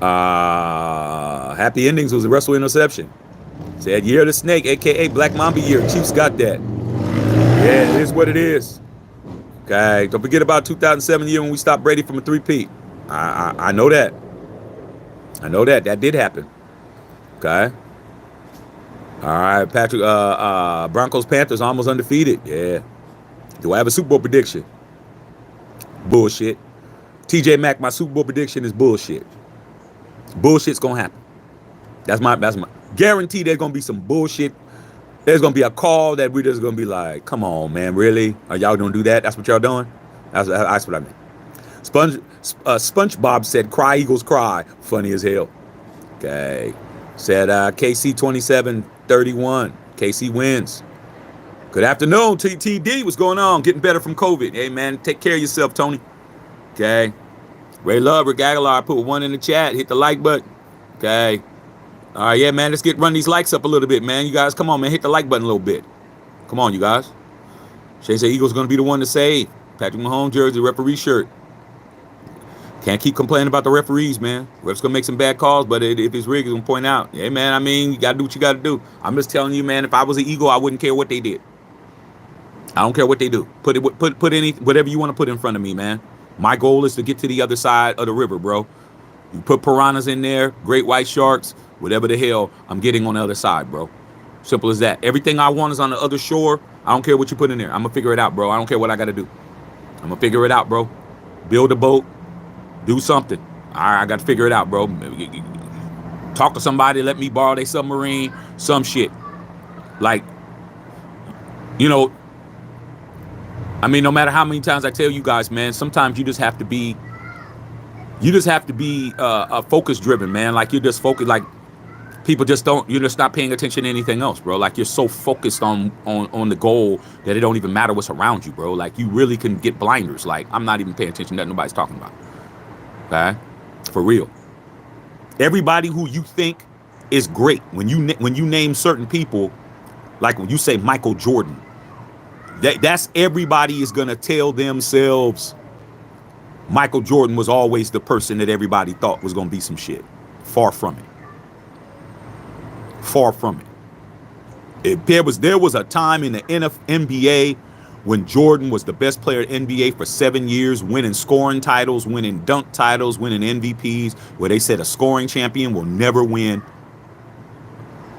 S1: Happy Endings was a wrestle interception. Said year of the snake, aka Black Mamba year. Chiefs got that. Yeah, it is what it is. Okay, don't forget about 2007 year when we stopped Brady from a three-peat. I know that. I know that. That did happen. Okay. All right, Patrick. Broncos Panthers almost undefeated. Yeah. Do I have a Super Bowl prediction? Bullshit. TJ Mack, my Super Bowl prediction is bullshit. Bullshit's gonna happen. That's my guarantee. There's gonna be some bullshit. There's gonna be a call that we're just gonna be like, come on, man, really? Are y'all gonna do that? That's what y'all doing? That's what I meant. SpongeBob said, "Cry Eagles cry." Funny as hell. Okay. Said KC 27-31. KC wins. Good afternoon, TTD. What's going on? Getting better from COVID. Hey, man, take care of yourself, Tony. Okay. Ray Love, Rick Aguilar, put one in the chat. Hit the like button. Okay. All right, yeah, man, let's run these likes up a little bit, man. You guys, come on, man. Hit the like button a little bit. Come on, you guys. Shay said Eagles going to be the one to save. Patrick Mahomes jersey, referee shirt. Can't keep complaining about the referees, man. Ref's going to make some bad calls, but if it's rigged, he's going to point out. Hey, man, I mean, you got to do what you got to do. I'm just telling you, man, if I was an Eagle, I wouldn't care what they did. I don't care what they do. Put whatever you want to put in front of me, man. My goal is to get to the other side of the river, bro. You put piranhas in there, great white sharks, whatever the hell, I'm getting on the other side, bro. Simple as that. Everything I want is on the other shore. I don't care what you put in there. I'm going to figure it out, bro. I don't care what I got to do. I'm going to figure it out, bro. Build a boat. Do something. All right, I got to figure it out, bro. Talk to somebody. Let me borrow their submarine. Some shit. Like, you know, I mean, no matter how many times I tell you guys, man, sometimes you just have to be focus driven, man. Like you're just focused. Like People just don't, you're just not paying attention to anything else, bro. Like, you're so focused on the goal that it don't even matter what's around you, bro. Like, you really can get blinders. Like, I'm not even paying attention to that nobody's talking about. Okay? For real. Everybody who you think is great, when you name certain people, like when you say Michael Jordan, that's everybody is going to tell themselves Michael Jordan was always the person that everybody thought was going to be some shit. Far from it. Far from it. There was a time in the NBA when Jordan was the best player in NBA for 7 years, winning scoring titles, winning dunk titles, winning MVPs, where they said a scoring champion will never win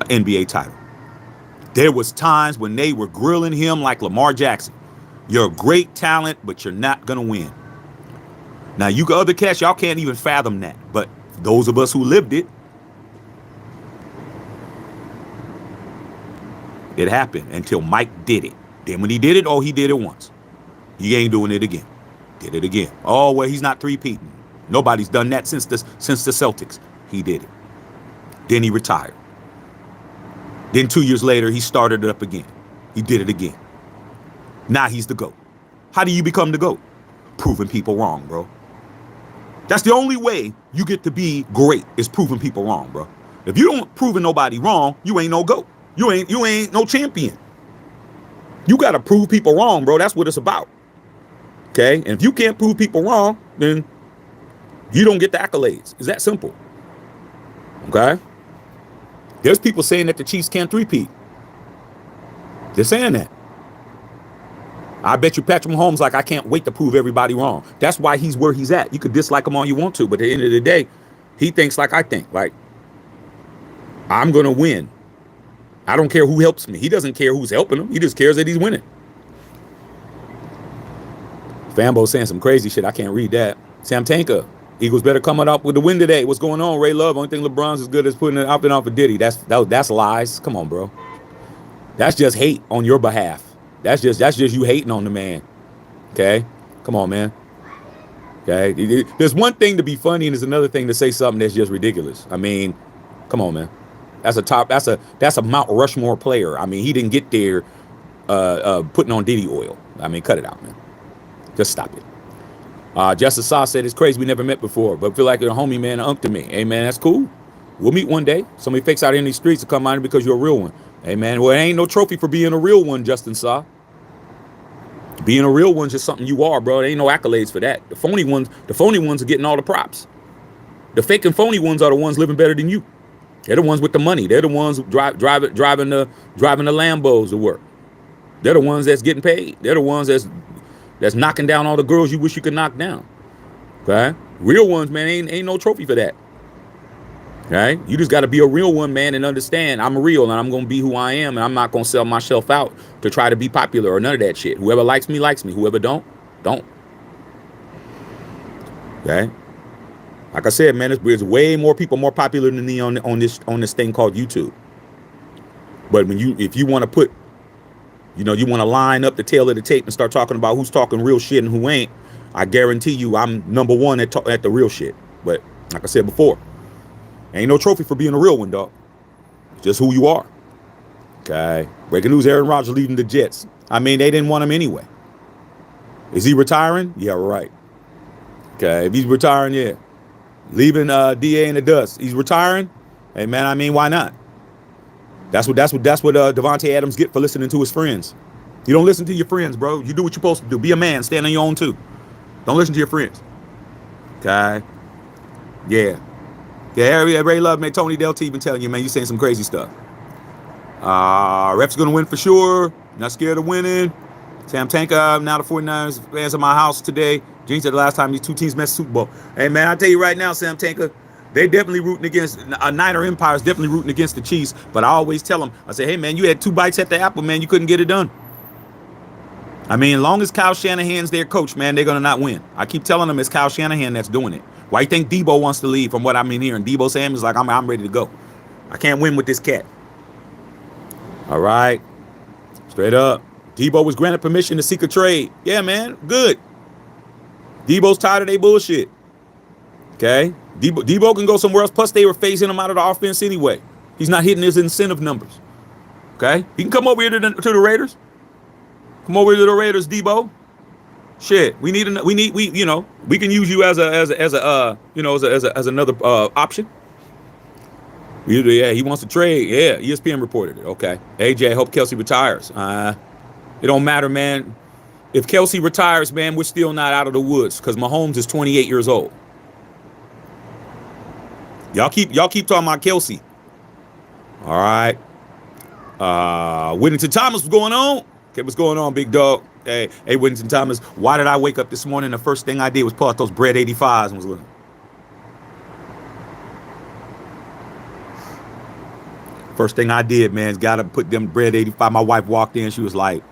S1: an NBA title. There was times when they were grilling him like Lamar Jackson. You're a great talent, but you're not going to win. Now, you other cats, y'all can't even fathom that. But those of us who lived it, it happened until Mike did it. Then when he did it, he did it once. He ain't doing it again. Did it again. Oh, well, he's not three-peating. Nobody's done that since the Celtics. He did it. Then he retired. Then 2 years later, he started it up again. He did it again. Now he's the GOAT. How do you become the GOAT? Proving people wrong, bro. That's the only way you get to be great, is proving people wrong, bro. If you don't proving nobody wrong, you ain't no GOAT. You ain't no champion. You got to prove people wrong, bro. That's what it's about. Okay? And if you can't prove people wrong, then you don't get the accolades. It's that simple. Okay? There's people saying that the Chiefs can't three-peat. They're saying that. I bet you Patrick Mahomes like, I can't wait to prove everybody wrong. That's why he's where he's at. You could dislike him all you want to, but at the end of the day, he thinks like I think. Like, I'm going to win. I don't care who helps me. He doesn't care who's helping him. He just cares that he's winning. Fambo's saying some crazy shit. I can't read that. Sam Tanka. Eagles better coming up with the win today. What's going on, Ray Love? Only thing LeBron's as good as putting it up and off for Diddy. That's lies. Come on, bro. That's just hate on your behalf. That's just you hating on the man. Okay? Come on, man. Okay? There's one thing to be funny and there's another thing to say something that's just ridiculous. I mean, come on, man. That's a Mount Rushmore player. I mean, he didn't get there putting on Diddy oil. I mean, cut it out, man. Just stop it. Justice Saw said, it's crazy we never met before, but feel like you're a homie, man, unk to me. Hey, man, that's cool. We'll meet one day. Somebody fakes out in these streets to come out because you're a real one. Hey, man, well, it ain't no trophy for being a real one, Justin Saw. Being a real one's just something you are, bro. There ain't no accolades for that. The phony ones are getting all the props. The fake and phony ones are the ones living better than you. They're the ones with the money. They're the ones driving the Lambos to work. They're the ones that's getting paid. They're the ones that's knocking down all the girls you wish you could knock down. Okay? Real ones, man, ain't no trophy for that. Right? You just got to be a real one, man, and understand I'm real and I'm going to be who I am and I'm not going to sell myself out to try to be popular or none of that shit. Whoever likes me, likes me. Whoever don't. Okay? Like I said, man, there's way more people more popular than me on this thing called YouTube. But if you want to put, you want to line up the tail of the tape and start talking about who's talking real shit and who ain't, I guarantee you I'm number one at the real shit. But like I said before, ain't no trophy for being a real one, dog. It's just who you are. Okay. Breaking news, Aaron Rodgers leaving the Jets. I mean, they didn't want him anyway. Is he retiring? Yeah, right. Okay. If he's retiring, yeah. Leaving DA in the dust. He's retiring. Hey, man, I mean, why not? That's what Devontae Adams get for listening to his friends. You don't listen to your friends, bro. You do what you're supposed to do. Be a man. Stand on your own, too. Don't listen to your friends. Okay? Yeah. Yeah, Ray Love, man. Tony Delta even telling you, man, you saying some crazy stuff. Ref's going to win for sure. Not scared of winning. Sam Tanka, now the 49ers fans at my house today. Gene said the last time these two teams met the Super Bowl. Hey, man, I tell you right now, Sam Tanka, they definitely rooting against, Niner Empire is definitely rooting against the Chiefs. But I always tell them, I say, hey, man, you had 2 bites at the apple, man. You couldn't get it done. I mean, as long as Kyle Shanahan's their coach, man, they're going to not win. I keep telling them it's Kyle Shanahan that's doing it. Why you think Debo wants to leave from what I'm in here? And Debo Sam is like, I'm ready to go. I can't win with this cat. All right. Straight up. Debo was granted permission to seek a trade. Yeah, man. Good. Debo's tired of their bullshit. Okay? Debo can go somewhere else. Plus, they were phasing him out of the offense anyway. He's not hitting his incentive numbers. Okay, he can come over here to the Raiders. Come over to the Raiders, Debo. Shit, we can use you as another option. Yeah, he wants to trade. Yeah, ESPN reported it. Okay, AJ, hope Kelsey retires. It don't matter, man. If Kelsey retires, man, we're still not out of the woods because Mahomes is 28 years old. Y'all keep talking about Kelsey. All right. Whittington Thomas, what's going on? Okay, what's going on, big dog? Hey, Whittington Thomas, why did I wake up this morning? The first thing I did was pull out those bread 85s and was looking. First thing I did, man, is got to put them bread 85. My wife walked in. She was like,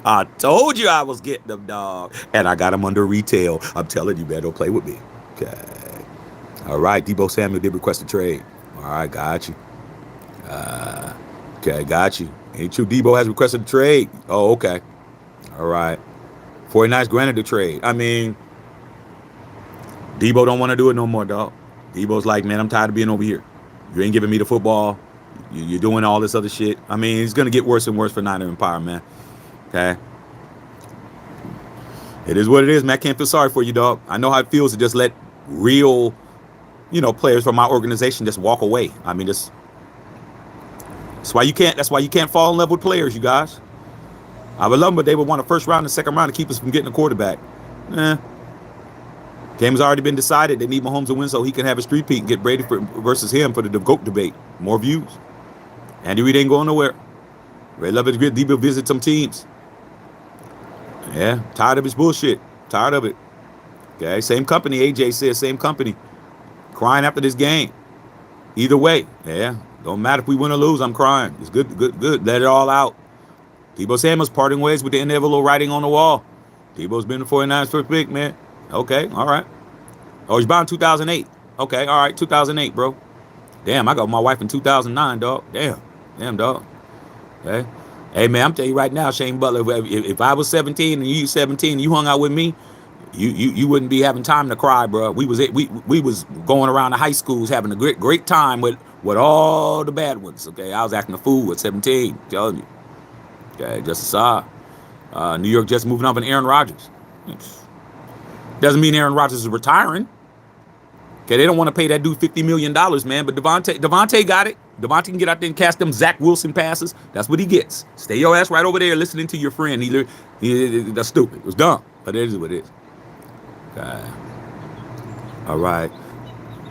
S1: I told you I was getting them, dog. And I got them under retail. I'm telling you, man, don't play with me. Okay. All right. Debo Samuel did request a trade. All right. Got you. Okay. Got you. Ain't true. Debo has requested a trade. Oh, okay. All right. 49ers granted the trade. I mean, Debo don't want to do it no more, dog. Debo's like, man, I'm tired of being over here. You ain't giving me the football. You're doing all this other shit. I mean, it's going to get worse and worse for Niner Empire, man. Okay. It is what it is, man. I can't feel sorry for you, dog. I know how it feels to just let real, players from my organization just walk away. I mean, that's why you can't fall in love with players, you guys. I would love them, but they would want a first round and second round to keep us from getting a quarterback. Game has already been decided. They need Mahomes to win so he can have a street peak and get Brady versus him for the GOAT debate. More views. Andy Reid ain't going nowhere. Ray love it. Debo visit some teams. Yeah, tired of his bullshit. Tired of it. Okay, same company. AJ says same company. Crying after this game. Either way, yeah, don't matter if we win or lose. I'm crying. It's good. Let it all out. Debo Samuel's parting ways with the inevitable writing on the wall. Debo's been the 49ers first pick, man. Okay, all right. Oh, he's born in 2008. Okay, all right, 2008, bro. Damn, I got my wife in 2009, dog. Damn, dog. Okay. Hey, man, I'm telling you right now, Shane Butler, if I was 17 and you 17 and you hung out with me, you wouldn't be having time to cry, bro. We was going around the high schools having a great time with all the bad ones, okay? I was acting a fool at 17, telling you. Okay, just a saw. New York Jets moving up on Aaron Rodgers. Doesn't mean Aaron Rodgers is retiring. Okay, they don't want to pay that dude $50 million, man. But Devontae got it. Devontae can get out there and catch them Zach Wilson passes. That's what he gets. Stay your ass right over there listening to your friend. That's stupid. It was dumb. But it is what it is. Okay. All right.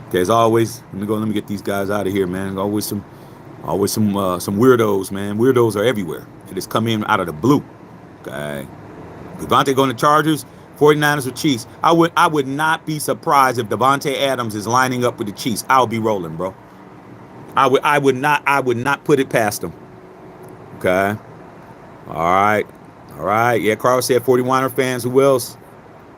S1: Okay, as always, let me get these guys out of here, man. Always some weirdos, man. Weirdos are everywhere. They just come in out of the blue. Okay. Devontae going to Chargers. 49ers or Chiefs. I would not be surprised if Davante Adams is lining up with the Chiefs. I'll be rolling, bro. I would not put it past them. Okay. All right. Yeah, Carl said 49er fans. Who else?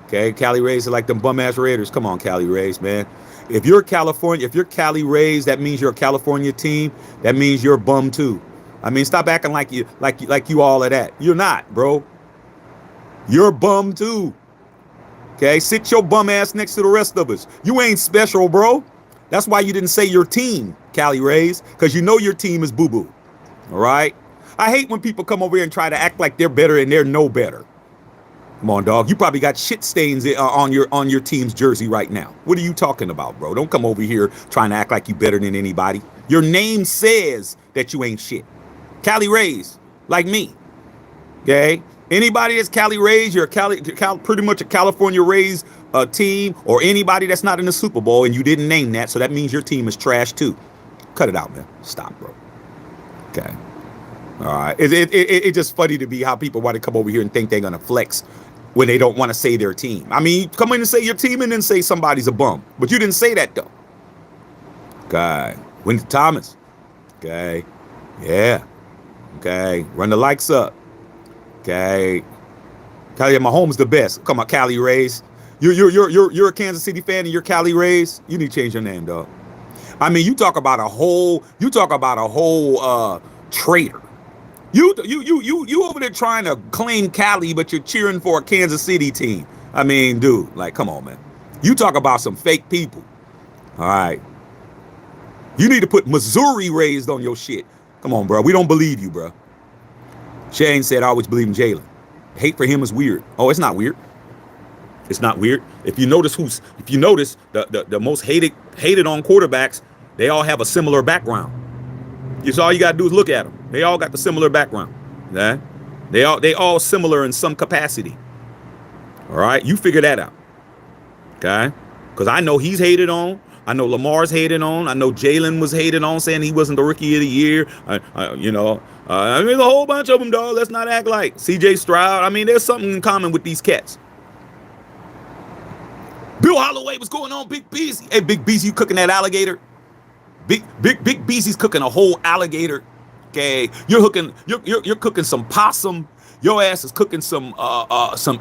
S1: Okay, Cali Rays are like them bum ass Raiders. Come on, Cali Rays, man. If you're Cali Rays, that means you're a California team. That means you're bum too. I mean, stop acting like you all of that. You're not, bro. You're bum too. Okay, sit your bum ass next to the rest of us. You ain't special, bro. That's why you didn't say your team, Cali Rays, because you know your team is boo-boo. All right? I hate when people come over here and try to act like they're better and they're no better. Come on, dog. You probably got shit stains on your team's jersey right now. What are you talking about, bro? Don't come over here trying to act like you better than anybody. Your name says that you ain't shit. Cali Rays, like me. Okay? Anybody that's Cali Rays, you're pretty much a California Rays team, or anybody that's not in the Super Bowl and you didn't name that, so that means your team is trash too. Cut it out, man. Stop, bro. Okay. All right. It's just funny to me how people want to come over here and think they're going to flex when they don't want to say their team. I mean, come in and say your team and then say somebody's a bum. But you didn't say that, though. Okay. Wendy Thomas. Okay. Yeah. Okay. Run the likes up. Okay. Cali Mahomes the best. Come on, Cali Rays. You're a Kansas City fan and you're Cali Rays. You need to change your name, dog. I mean, you talk about a whole traitor. You over there trying to claim Cali, but you're cheering for a Kansas City team. I mean, dude, like, come on, man. You talk about some fake people. All right. You need to put Missouri raised on your shit. Come on, bro. We don't believe you, bro. Shane said, I always believe in Jalen. Hate for him is weird. Oh, it's not weird. It's not weird. If you notice the most hated on quarterbacks, they all have a similar background. Just all you gotta do is look at them. They all got the similar background. Okay? They all similar in some capacity. All right, you figure that out. Okay? Because I know he's hated on. I know Lamar's hated on. I know Jalen was hated on, saying he wasn't the rookie of the year. I mean, a whole bunch of them, dog. Let's not act like CJ Stroud. I mean, there's something in common with these cats. Bill Holloway, what's going on, Big Beast? Hey, Big Beast, you cooking that alligator? Big Beast, he's cooking a whole alligator. Okay, you're cooking some possum. Your ass is cooking some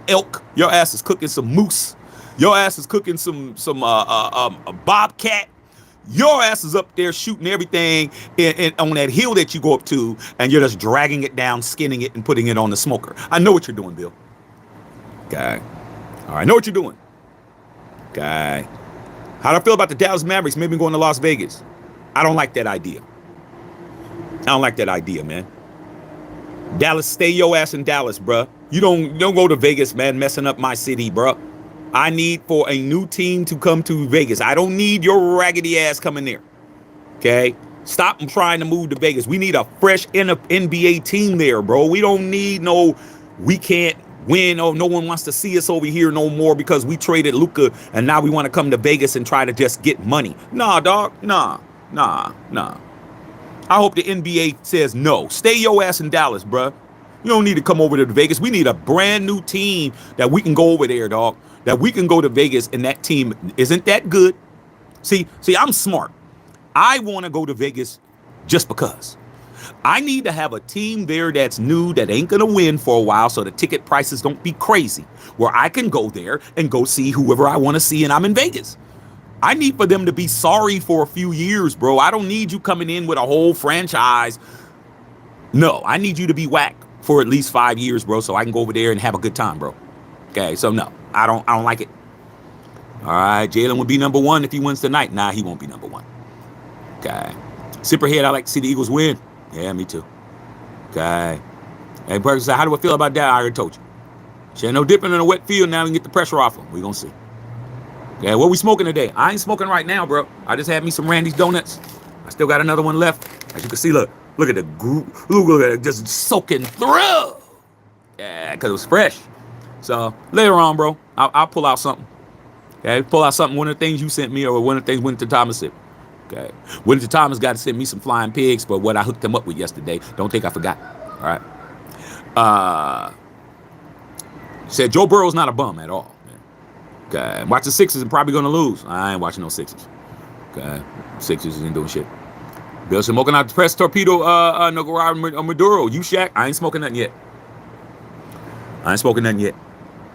S1: elk. Your ass is cooking some moose. Your ass is cooking some a bobcat. Your ass is up there shooting everything on that hill that you go up to, and you're just dragging it down, skinning it, and putting it on the smoker. I know what you're doing, Bill. Okay. All right, I know what you're doing. Okay. How do I feel about the Dallas Mavericks maybe going to Las Vegas? I don't like that idea. I don't like that idea, man. Dallas, stay your ass in Dallas, bruh. You don't go to Vegas, man, messing up my city, bruh. I need for a new team to come to Vegas. I don't need your raggedy ass coming there. Okay? Stop trying to move to Vegas. We need a fresh NBA team there, bro. We don't need we can't win. Oh, no one wants to see us over here no more because we traded Luka and now we want to come to Vegas and try to just get money. Nah, dog. Nah. I hope the NBA says no. Stay your ass in Dallas, bruh. You don't need to come over to Vegas. We need a brand new team that we can go over there, dog. That we can go to Vegas and that team isn't that good. See, I'm smart. I want to go to Vegas just because. I need to have a team there that's new, that ain't going to win for a while, so the ticket prices don't be crazy, where I can go there and go see whoever I want to see, and I'm in Vegas. I need for them to be sorry for a few years, bro. I don't need you coming in with a whole franchise. No, I need you to be whack for at least 5 years, bro, so I can go over there and have a good time, bro. Okay, so no, I don't like it. All right, Jalen would be number one if he wins tonight. Nah, he won't be number one. Okay. Sipperhead, I like to see the Eagles win. Yeah, me too. Okay. Hey, Perkins said, how do I feel about that? I already told you. She ain't no different in a wet field now and get the pressure off him. We gonna see. Okay, what we smoking today? I ain't smoking right now, bro. I just had me some Randy's Donuts. I still got another one left. As you can see, look at the group. Look at it just soaking through. Yeah, because it was fresh. So later on, bro, I'll pull out something. Okay, pull out something. One of the things you sent me, or one of the things Winter Thomas sent. Okay, Winter Thomas got to send me some flying pigs for what I hooked him up with yesterday. Don't think I forgot. All right. Said Joe Burrow's not a bum at all. Okay, watch the Sixers and probably gonna lose. I ain't watching no Sixers. Okay, Sixers ain't doing shit. Bill smoking out the press torpedo. No Maduro. You Shaq? I ain't smoking nothing yet.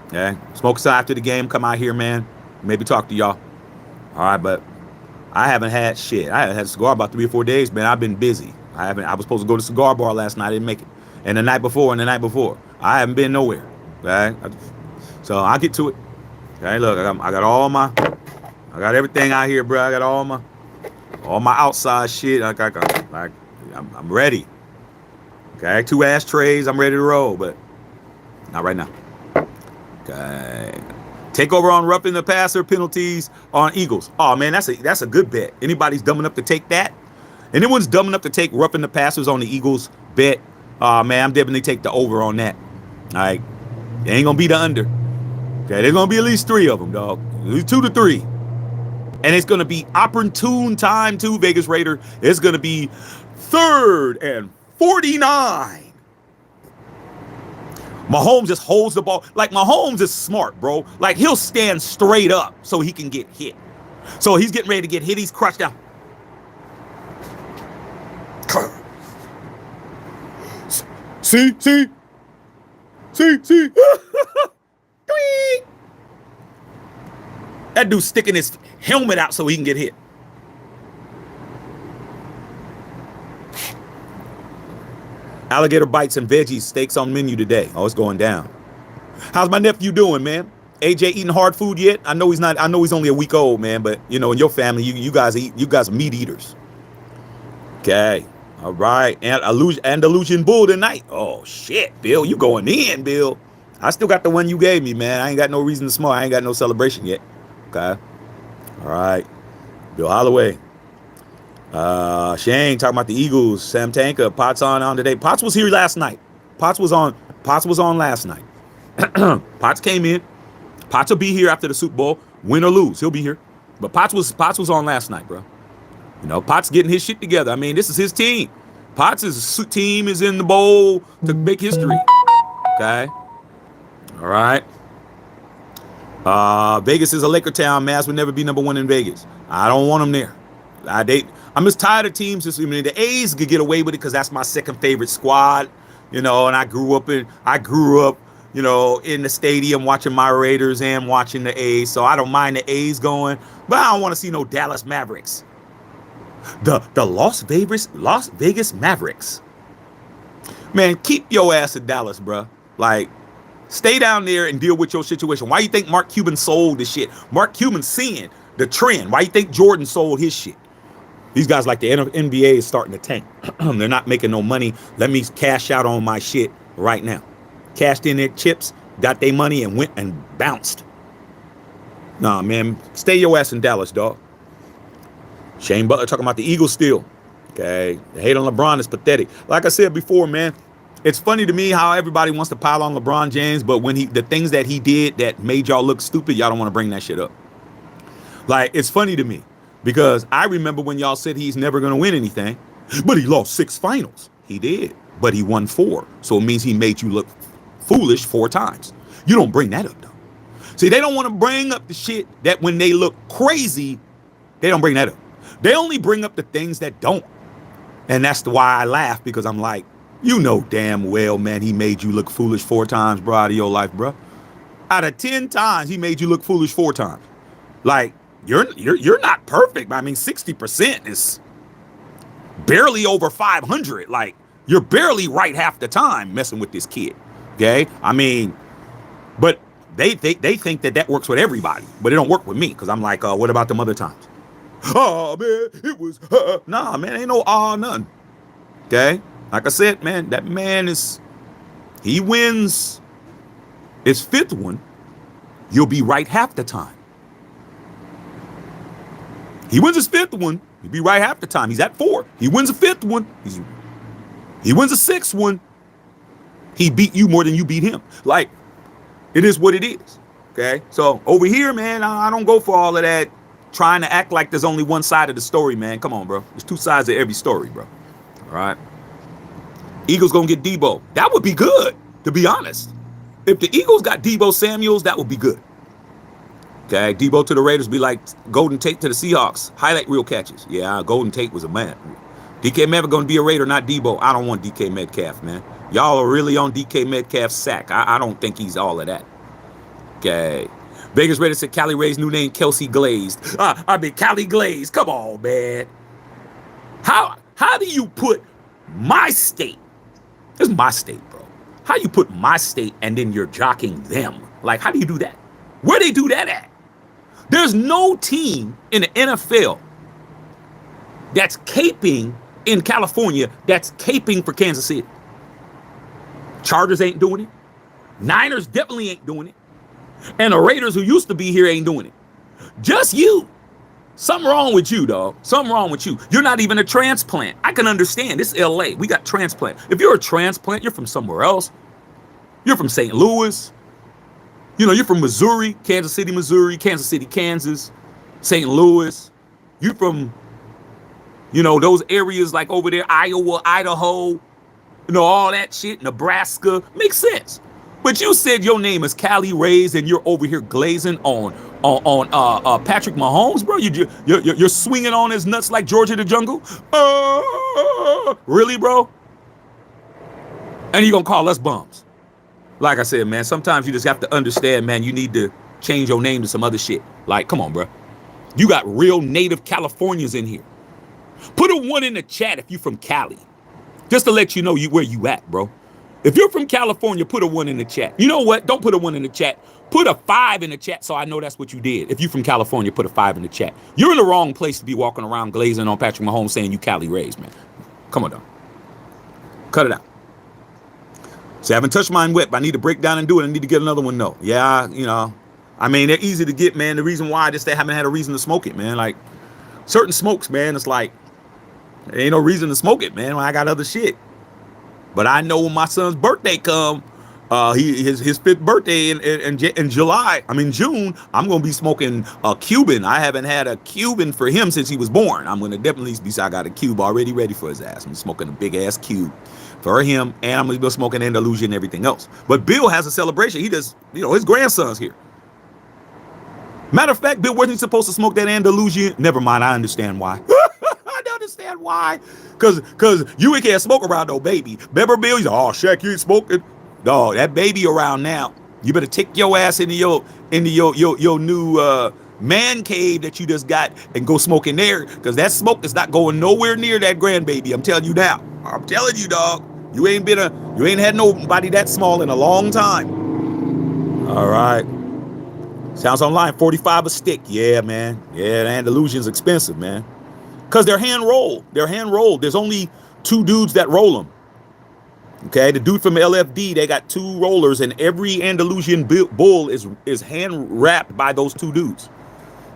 S1: Okay, smoke some after the game. Come out here, man. Maybe talk to y'all. All right, but I haven't had shit. I haven't had a cigar about 3 or 4 days, man. I've been busy. I was supposed to go to the cigar bar last night. I didn't make it. And the night before. I haven't been nowhere. Okay, so I'll get to it. Okay, look, I got everything out here, bro. I got all my outside shit. I'm ready. Okay, 2 ashtrays. I'm ready to roll, but not right now. Okay. Takeover on roughing the passer, penalties on Eagles. Oh man, that's a good bet. Anybody's dumb enough to take that? Anyone's dumb enough to take roughing the passers on the Eagles bet? Man, I'm definitely take the over on that. All right, it ain't gonna be the under. Okay, there's gonna be at least 3 of them, dog. At least 2 to 3, and it's gonna be opportune time too, Vegas Raider. It's gonna be 3rd and 49. Mahomes just holds the ball. Like, Mahomes is smart, bro. Like, he'll stand straight up so he can get hit. So he's getting ready to get hit. He's crushed down. See? That dude's sticking his helmet out so he can get hit. Alligator bites and veggies, steaks on menu today. Oh, it's going down. How's my nephew doing, man? AJ eating hard food yet? I know he's not. I know he's only a week old, man. But you know, in your family, you guys eat. You guys are meat eaters. Okay. All right. And Andalusian bull tonight. Oh shit, Bill, you going in, Bill? I still got the one you gave me, man. I ain't got no reason to smoke. I ain't got no celebration yet. Okay. All right. Bill Holloway. Shane talking about the Eagles. Sam Tanka. Potts on today. Potts was here last night. Potts was on last night. Potts came in. Potts will be here after the Super Bowl, win or lose. He'll be here. But Potts was on last night, bro. You know, Potts getting his shit together. I mean, this is his team. Potts' team is in the bowl to make history. Okay. All right. Vegas is a Laker town. Mavs would never be number one in Vegas. I don't want them there. I'm just tired of teams. I mean, the A's could get away with it because that's my second favorite squad. You know, and I grew up, you know, in the stadium watching my Raiders and watching the A's. So I don't mind the A's going, but I don't want to see no Dallas Mavericks. The Las Vegas Mavericks. Man, keep your ass in Dallas, bro. Like, stay down there and deal with your situation. Why you think Mark Cuban sold the shit? Mark Cuban's seeing the trend. Why you think Jordan sold his shit? These guys like the NBA is starting to tank. They're not making no money. Let me cash out on my shit right now. Cashed in their chips, got their money, and went and bounced. Nah, man, stay your ass in Dallas, dog. Shane Butler talking about the Eagles still. Okay, the hate on LeBron is pathetic. Like I said before, man, it's funny to me how everybody wants to pile on LeBron James, but when the things that he did that made y'all look stupid, y'all don't want to bring that shit up. Like, it's funny to me because I remember when y'all said he's never going to win anything, but he lost 6 finals. He did, but he won 4. So it means he made you look foolish 4 times. You don't bring that up, though. See, they don't want to bring up the shit that when they look crazy, they don't bring that up. They only bring up the things that don't. And that's why I laugh, because I'm like, you know damn well, man, he made you look foolish 4 times, bro, out of your life, bro. Out of 10 times, he made you look foolish 4 times. Like, you're not perfect. I mean, 60% is barely over 500. Like, you're barely right half the time messing with this kid. Okay? I mean, but they think that works with everybody, but it don't work with me, because I'm like, what about them other times? Oh, man, it was, nah, man, ain't no none. Okay? Like I said, man, that man he wins his 5th one, you'll be right half the time. He wins his 5th one, you'll be right half the time. He's at 4. He wins a 5th one. He wins a 6th one. He beat you more than you beat him. Like, it is what it is. Okay? So over here, man, I don't go for all of that trying to act like there's only one side of the story, man. Come on, bro. There's 2 sides of every story, bro. All right? Eagles gonna get Debo. That would be good, to be honest. If the Eagles got Debo Samuels, that would be good. Okay, Debo to the Raiders be like Golden Tate to the Seahawks. Highlight reel catches. Yeah, Golden Tate was a man. DK Metcalf gonna be a Raider, not Debo. I don't want DK Metcalf, man. Y'all are really on DK Metcalf's sack. I don't think he's all of that. Okay. Vegas Raiders said Callie Ray's new name, Kelsey Glazed. Callie Glazed. Come on, man. How do you put my state? This is my state, bro. How you put my state and then you're jocking them? Like, how do you do that? Where they do that at? There's no team in the NFL that's caping in California that's caping for Kansas City. Chargers ain't doing it. Niners definitely ain't doing it. And the Raiders, who used to be here, ain't doing it. Just you. Something wrong with you, dog. Something wrong with you. You're not even a transplant. I can understand. This is LA. We got transplant. If you're a transplant, you're from somewhere else. You're from St. Louis. You know, you're from Missouri, Kansas City, Missouri, Kansas City, Kansas, St. Louis. You're from, you know, those areas like over there, Iowa, Idaho, you know, all that shit, Nebraska. Makes sense. But you said your name is Callie Ray's and you're over here glazing on Patrick Mahomes, bro. You're swinging on his nuts like George of the Jungle. Really, bro? And you gonna call us bums? Like I said, man, sometimes you just have to understand, man, you need to change your name to some other shit. Like, come on, bro. You got real native Californians in here. Put a 1 in the chat if you from Cali. Just to let you know where you at, bro. If you're from California, put a 1 in the chat. You know what? Don't put a 1 in the chat. Put a 5 in the chat so I know that's what you did. If you're from California, put a 5 in the chat. You're in the wrong place to be walking around glazing on Patrick Mahomes saying you Cali Rays, man. Come on, dog. Cut it out. See, I haven't touched mine wet, but I need to break down and do it. I need to get another one, though. Yeah, you know. I mean, they're easy to get, man. The reason why is they haven't had a reason to smoke it, man. Like, certain smokes, man, it's like, there ain't no reason to smoke it, man, when I got other shit. But I know when my son's birthday come, his 5th birthday in June, I'm gonna be smoking a Cuban. I haven't had a Cuban for him since he was born. I'm gonna definitely be. I got a cube already ready for his ass. I'm smoking a big ass cube for him, and I'm gonna be smoking Andalusia and everything else. But Bill has a celebration. He does, his grandson's here. Matter of fact, Bill wasn't supposed to smoke that Andalusia. Never mind, I understand why. I don't understand why. Cause you can't smoke around no baby. Remember, Bill? He's like, oh, Shaq, you ain't smoking. Dog, that baby around now. You better take your ass into your new man cave that you just got and go smoke in there. Cause that smoke is not going nowhere near that grandbaby. I'm telling you now. I'm telling you, dog. You ain't had nobody that small in a long time. All right. Sounds online, 45 a stick. Yeah, man. Yeah, the Andalusian's expensive, man. Because they're hand rolled. There's only 2 dudes that roll them. Okay, the dude from LFD, they got 2 rollers, and every Andalusian bull is hand wrapped by those 2 dudes.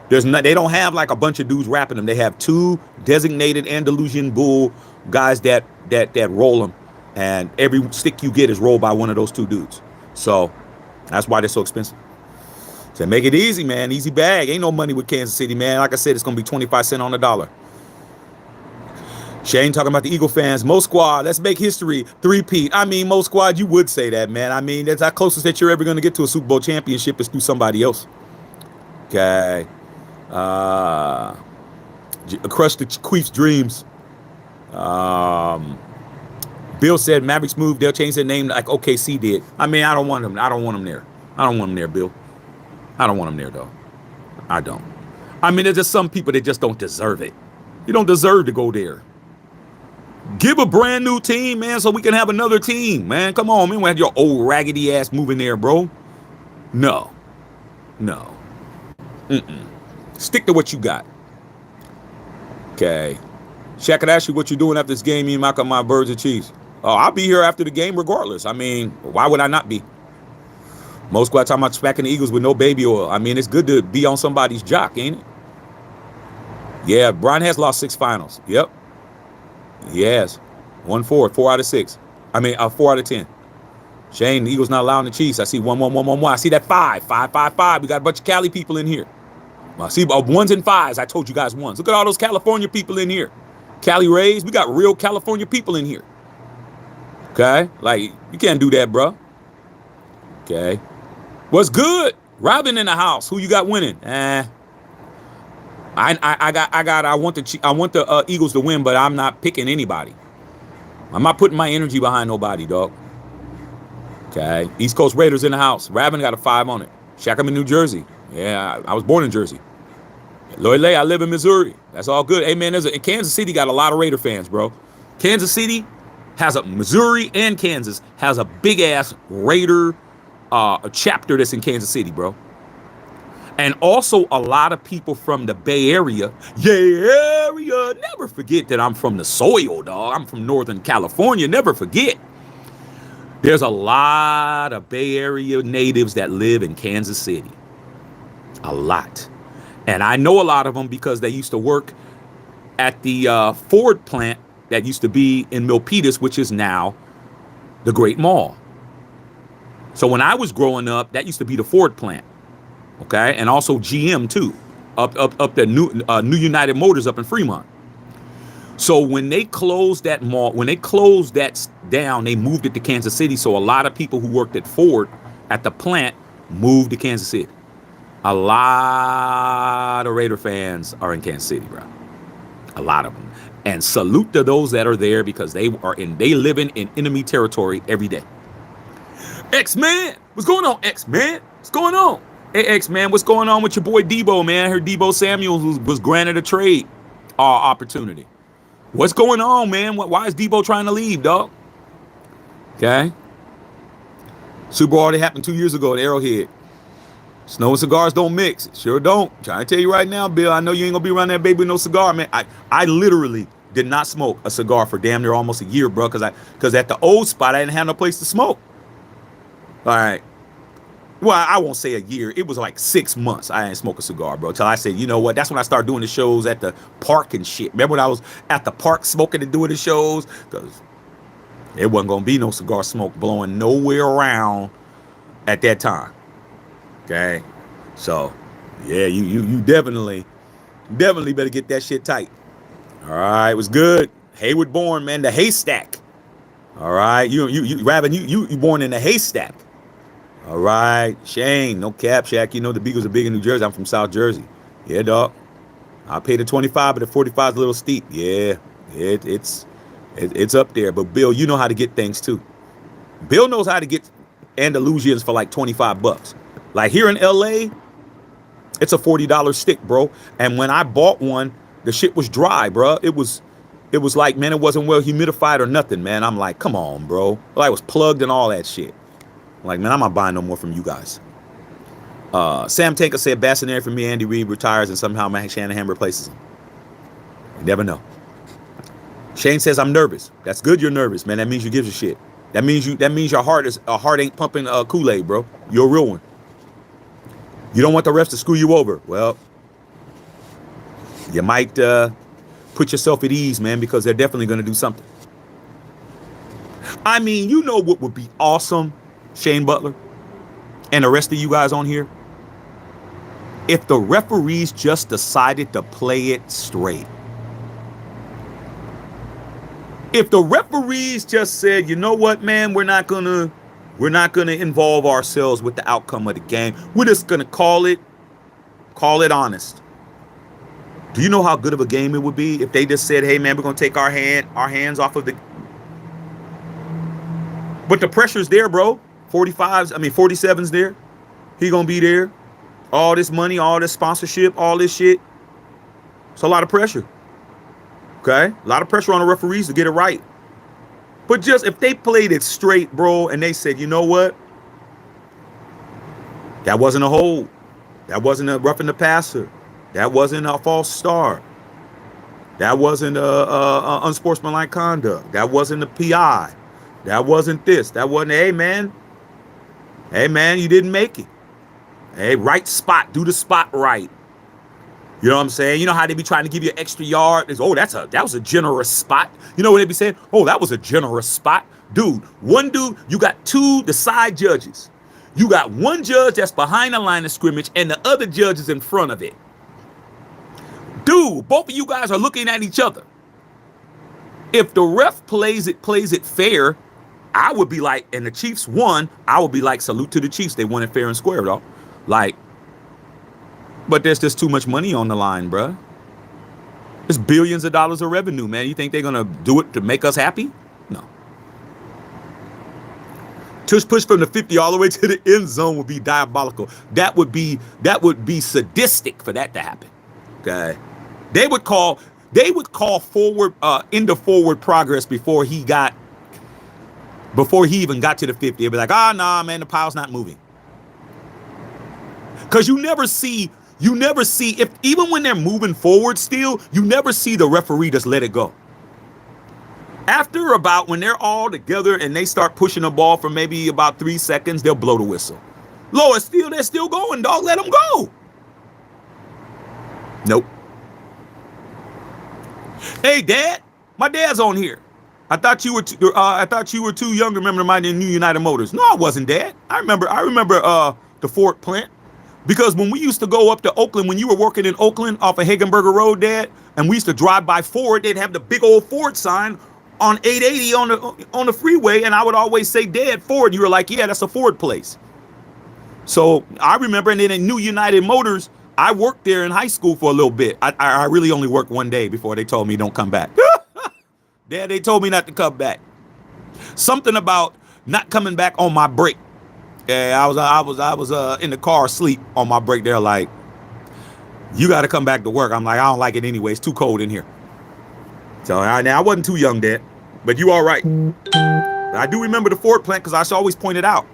S1: They don't have like a bunch of dudes wrapping them. They have 2 designated Andalusian bull guys that roll them, and every stick you get is rolled by one of those 2 dudes. So that's why they're so expensive. So make it easy, man. Easy bag. Ain't no money with Kansas City, man. Like I said, it's going to be 25 cents on the dollar. Shane talking about the Eagle fans. Mo Squad, let's make history. 3-peat. I mean, Mo Squad, you would say that, man. I mean, that's how closest that you're ever going to get to a Super Bowl championship is through somebody else. Okay. Crush the Chiefs' dreams. Bill said Mavericks move. They'll change their name like OKC did. I mean, I don't want them there. I don't want them there, Bill. I don't want them there, though. I don't. I mean, there's just some people that just don't deserve it. You don't deserve to go there. Give a brand new team, man, so we can have another team, man. Come on, man. We have your old raggedy ass moving there, bro. No. Stick to what you got. Okay. Shaq could ask you what you're doing after this game. You mock up my Birds and Chiefs. Oh, I'll be here after the game regardless. I mean, why would I not be? Most squad talking about smacking the Eagles with no baby oil. I mean, it's good to be on somebody's jock, ain't it? Yeah, Brian has lost 6 finals. Yep. He has. 1-4, 4 out of 6. I mean, 4 out of 10. Shane, the Eagles not allowing the Chiefs. I see 1-1-1-1-1. I see that 5-5-5-5. We got a bunch of Cali people in here. I see 1s and 5s. I told you guys 1s. Look at all those California people in here. Cali Rays. We got real California people in here. Okay? Like, you can't do that, bro. Okay. What's good? Robin in the house. Who you got winning? I want the Eagles to win, but I'm not picking anybody. I'm not putting my energy behind nobody, dog. Okay. East Coast Raiders in the house. Robin got a 5 on it. Shaq, I'm in New Jersey. Yeah, I was born in Jersey. Lloyd Lay, I live in Missouri. That's all good. Hey, man, Kansas City got a lot of Raider fans, bro. Kansas City Missouri and Kansas has a big-ass Raider a chapter that's in Kansas City, bro. And also a lot of people from the Bay Area. Never forget that I'm from the soil, dog. I'm from Northern California. Never forget. There's a lot of Bay Area natives that live in Kansas City. A lot. And I know a lot of them because they used to work at the Ford plant that used to be in Milpitas, which is now the Great Mall. So when I was growing up, that used to be the Ford plant. Okay, and also GM too, up there, New United Motors up in Fremont. So when they closed that mall, when they closed that down, they moved it to Kansas City. So a lot of people who worked at Ford at the plant moved to Kansas City. A lot of Raider fans are in Kansas City, bro. A lot of them. And salute to those that are there because they living in enemy territory every day. X-Man, what's going on, X-Man? What's going on? Hey, X-Man, what's going on with your boy Debo, man? I heard Debo Samuel was granted a trade opportunity. What's going on, man? Why is Debo trying to leave, dog? Okay. Super Bowl already happened 2 years ago at Arrowhead. Snow and cigars don't mix. Sure don't. I'm trying to tell you right now, Bill, I know you ain't going to be around that baby with no cigar, man. I literally did not smoke a cigar for damn near almost a year, bro, because at the old spot, I didn't have no place to smoke. All right. Well, I won't say a year. It was like 6 months I didn't smoke a cigar, bro. Till I said, you know what? That's when I started doing the shows at the park and shit. Remember when I was at the park smoking and doing the shows? Because it wasn't going to be no cigar smoke blowing nowhere around at that time. Okay? So, yeah, you definitely better get that shit tight. All right, it was good. Hayward born, man, the haystack. All right, you Raven, you born in the haystack. All right, Shane, no cap, Shaq. You know the Beagles are big in New Jersey. I'm from South Jersey. Yeah, dog. I paid the 25, but the 45 is a little steep. Yeah, it's up there. But Bill, you know how to get things too. Bill knows how to get Andalusians for like $25. Like here in LA, it's a $40 stick, bro. And when I bought one, the shit was dry, bro. It was like, man, it wasn't well humidified or nothing, man. I'm like, come on, bro. Like, it was plugged and all that shit. Like, man, I'm not buying no more from you guys. Sam Tanker said, Bassinari for me, Andy Reid retires and somehow Matt Shanahan replaces him. You never know. Shane says, I'm nervous. That's good you're nervous, man. That means you give a shit. That means your heart ain't pumping Kool-Aid, bro. You're a real one. You don't want the refs to screw you over. Well, you might put yourself at ease, man, because they're definitely going to do something. I mean, you know what would be awesome, Shane Butler, and the rest of you guys on here? If the referees just decided to play it straight. If the referees just said, you know what, man, we're not gonna involve ourselves with the outcome of the game. We're just gonna call it honest. Do you know how good of a game it would be if they just said, hey man, we're gonna take our hands off of the. But the pressure's there, bro. 47's there. He gonna be there. All this money, all this sponsorship, all this shit. It's a lot of pressure. Okay? A lot of pressure on the referees to get it right. But just if they played it straight, bro, and they said, you know what? That wasn't a hold. That wasn't a roughing the passer. That wasn't a false start. That wasn't a unsportsmanlike conduct. That wasn't a PI. That wasn't this. That wasn't, hey, man, you didn't make it. Hey, right spot. Do the spot right. You know what I'm saying? You know how they be trying to give you an extra yard? It's, that was a generous spot. You know what they be saying? Oh, that was a generous spot. Dude, you got the side judges. You got one judge that's behind the line of scrimmage and the other judge is in front of it. Dude, both of you guys are looking at each other. If the ref plays it fair, I would be like, and the Chiefs won, I would be like, salute to the Chiefs. They won it fair and square, though. Like, but there's just too much money on the line, bruh. There's billions of dollars of revenue, man. You think they're going to do it to make us happy? No. Tush push from the 50 all the way to the end zone would be diabolical. That would be sadistic for that to happen. Okay. They would call forward into forward progress before he even got to the 50. They'd be like, nah, man, the pile's not moving. Because you never see if even when they're moving forward still, you never see the referee just let it go. After about when they're all together and they start pushing the ball for maybe about 3 seconds, they'll blow the whistle. Lord, they're still going, dog. Let them go. Nope. Hey, Dad, my dad's on here. I thought you were too young to remember my new United Motors. No, I wasn't, Dad. I remember the Ford plant. Because when we used to go up to Oakland, when you were working in Oakland off of Hagenberger Road, Dad, and we used to drive by Ford, they'd have the big old Ford sign on 880 on the freeway, and I would always say, Dad, Ford. You were like, yeah, that's a Ford place. So I remember, and then in New United Motors, I worked there in high school for a little bit. I really only worked one day before they told me don't come back. Dad, they told me not to come back. Something about not coming back on my break. Yeah, I was in the car asleep on my break. They're like, you got to come back to work. I'm like, I don't like it anyway. It's too cold in here. So now I wasn't too young, Dad, but you all right. But I do remember the Ford plant because I always pointed out.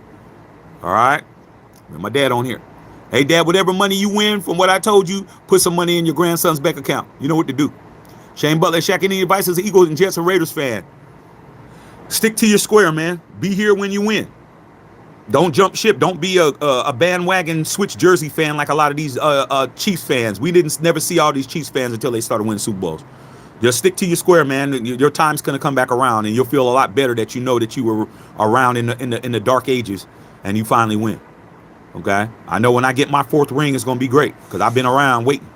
S1: All right. My dad on here. Hey, Dad, whatever money you win from what I told you, put some money in your grandson's bank account. You know what to do. Shane Butler, Shaq, any advice as an Eagles and Jets and Raiders fan? Stick to your square, man. Be here when you win. Don't jump ship. Don't be a bandwagon switch jersey fan like a lot of these Chiefs fans. We never see all these Chiefs fans until they started winning Super Bowls. Just stick to your square, man. Your time's gonna come back around, and you'll feel a lot better that you know that you were around in the dark ages, and you finally win. Okay, I know when I get my 4th ring, it's gonna be great because I've been around waiting.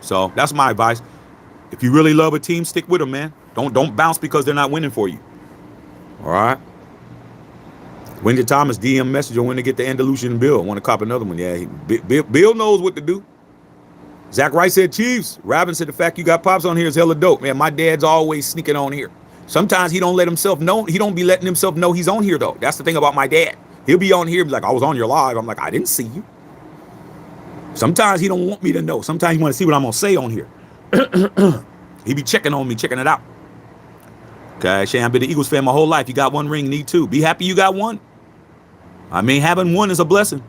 S1: So that's my advice. If you really love a team, stick with them, man. Don't bounce because they're not winning for you. All right. Wendy Thomas DM message on when to get the Andalusian Bill. I want to cop another one. Yeah, Bill knows what to do. Zach Wright said Chiefs. Robin said the fact you got Pops on here is hella dope. Man, my dad's always sneaking on here. Sometimes he don't let himself know. He don't be letting himself know he's on here, though. That's the thing about my dad. He'll be on here, be like, I was on your live. I'm like, I didn't see you. Sometimes he don't want me to know. Sometimes he want to see what I'm going to say on here. He be checking on me, checking it out. Okay, Shane, I've been an Eagles fan my whole life. You got 1 ring, need 2. Be happy you got 1. I mean, having 1 is a blessing.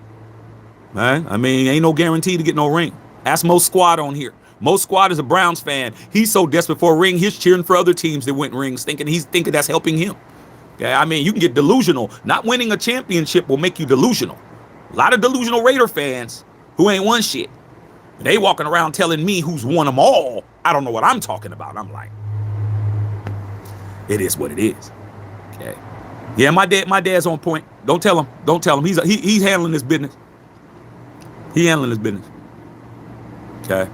S1: Right? I mean, ain't no guarantee to get no ring. Ask Mo Squad on here. Mo Squad is a Browns fan. He's so desperate for a ring, he's cheering for other teams that win rings, thinking that's helping him. Okay, I mean, you can get delusional. Not winning a championship will make you delusional. A lot of delusional Raider fans who ain't won shit. They walking around telling me who's won them all. I don't know what I'm talking about. I'm like, it is what it is. Okay. Yeah, my dad's on point. Don't tell him. He's handling his business. He handling his business. Okay.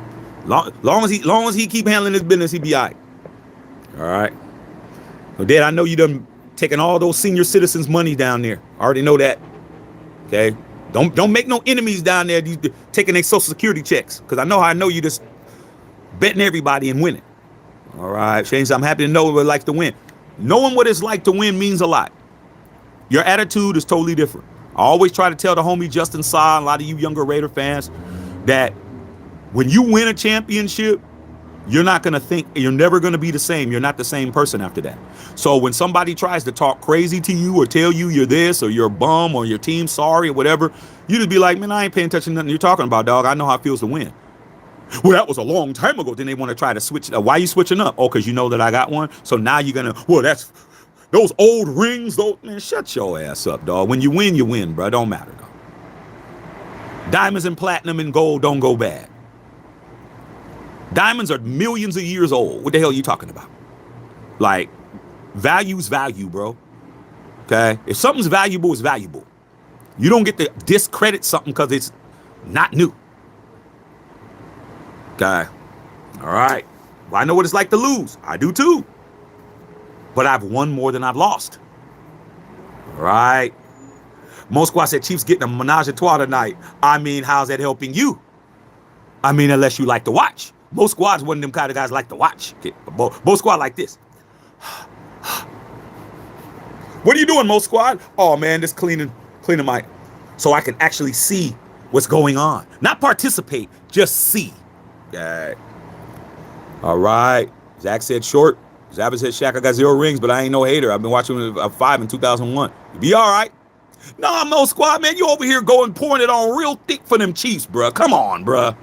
S1: Long as he keep handling his business, he be all right. All right. So, Dad, I know you done taking all those senior citizens' money down there. I already know that. Okay. Don't make no enemies down there taking their Social Security checks. Because I know you just betting everybody and winning. All right. Shane, I'm happy to know what it's like to win. Knowing what it's like to win means a lot. Your attitude is totally different. I always try to tell the homie Justin Sa, and a lot of you younger Raider fans, that when you win a championship, you're never going to be the same. You're not the same person after that. So when somebody tries to talk crazy to you or tell you you're this or you're a bum or your team's sorry or whatever, you just be like, man, I ain't paying attention to nothing you're talking about, dog. I know how it feels to win. Well, that was a long time ago. Then they want to try to switch. Why are you switching up? Oh, because you know that I got one. So now you're going to, well, that's those old rings. Man, shut your ass up, dog. When you win, bro. It don't matter, dog. Diamonds and platinum and gold don't go bad. Diamonds are millions of years old. What the hell are you talking about? Like, value's value, bro. Okay? If something's valuable, it's valuable. You don't get to discredit something because it's not new. Okay. All right. Well, I know what it's like to lose. I do too. But I've won more than I've lost. All right. Mo Squad said Chiefs getting a menage a trois tonight. I mean, how's that helping you? I mean, unless you like to watch. Mo Squad's one of them kind of guys like to watch. Okay. Mo Squad like this. What are you doing, Mo Squad? Oh, man, just cleaning my... So I can actually see what's going on. Not participate, just see. Okay. All right. Zach said short. Zabba said, Shaq, I got 0 rings, but I ain't no hater. I've been watching 5 in 2001. You be all right. Nah, Mo Squad, man, you over here pouring it on real thick for them Chiefs, bruh. Come on, bruh.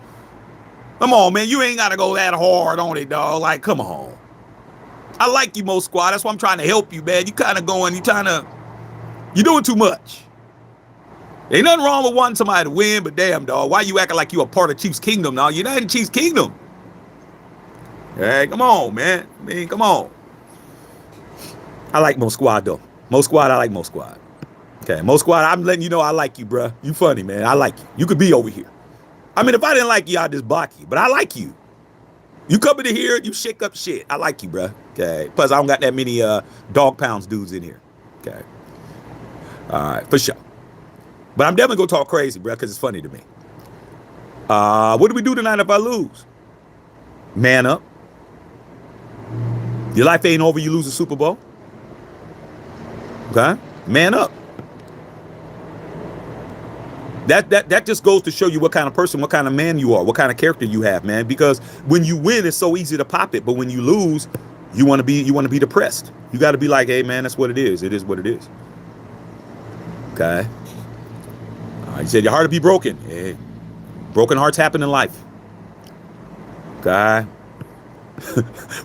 S1: Come on, man. You ain't got to go that hard on it, dog. Like, come on. I like you, Mo Squad. That's why I'm trying to help you, man. You kind of you're doing too much. Ain't nothing wrong with wanting somebody to win, but damn, dog, why you acting like you a part of Chiefs Kingdom, dog? You're not in Chiefs Kingdom. Hey, come on, man. I mean, come on. I like Mo Squad, though. Mo Squad, I like Mo Squad. Okay, Mo Squad, I'm letting you know I like you, bruh. You funny, man. I like you. You could be over here. I mean, if I didn't like you, I'd just block you. But I like you. You come in here, you shake up shit. I like you, bruh. Okay. Plus, I don't got that many dog pounds dudes in here. Okay. All right, for sure. But I'm definitely going to talk crazy, bruh, because it's funny to me. What do we do tonight if I lose? Man up. Your life ain't over, you lose the Super Bowl. Okay? Man up. That just goes to show you what kind of person, what kind of man you are, what kind of character you have, man. Because when you win, it's so easy to pop it. But when you lose, You want to be depressed. You got to be like, hey man, that's what it is. It is what it is. Okay. He said your heart will be broken. Hey, broken hearts happen in life. Okay.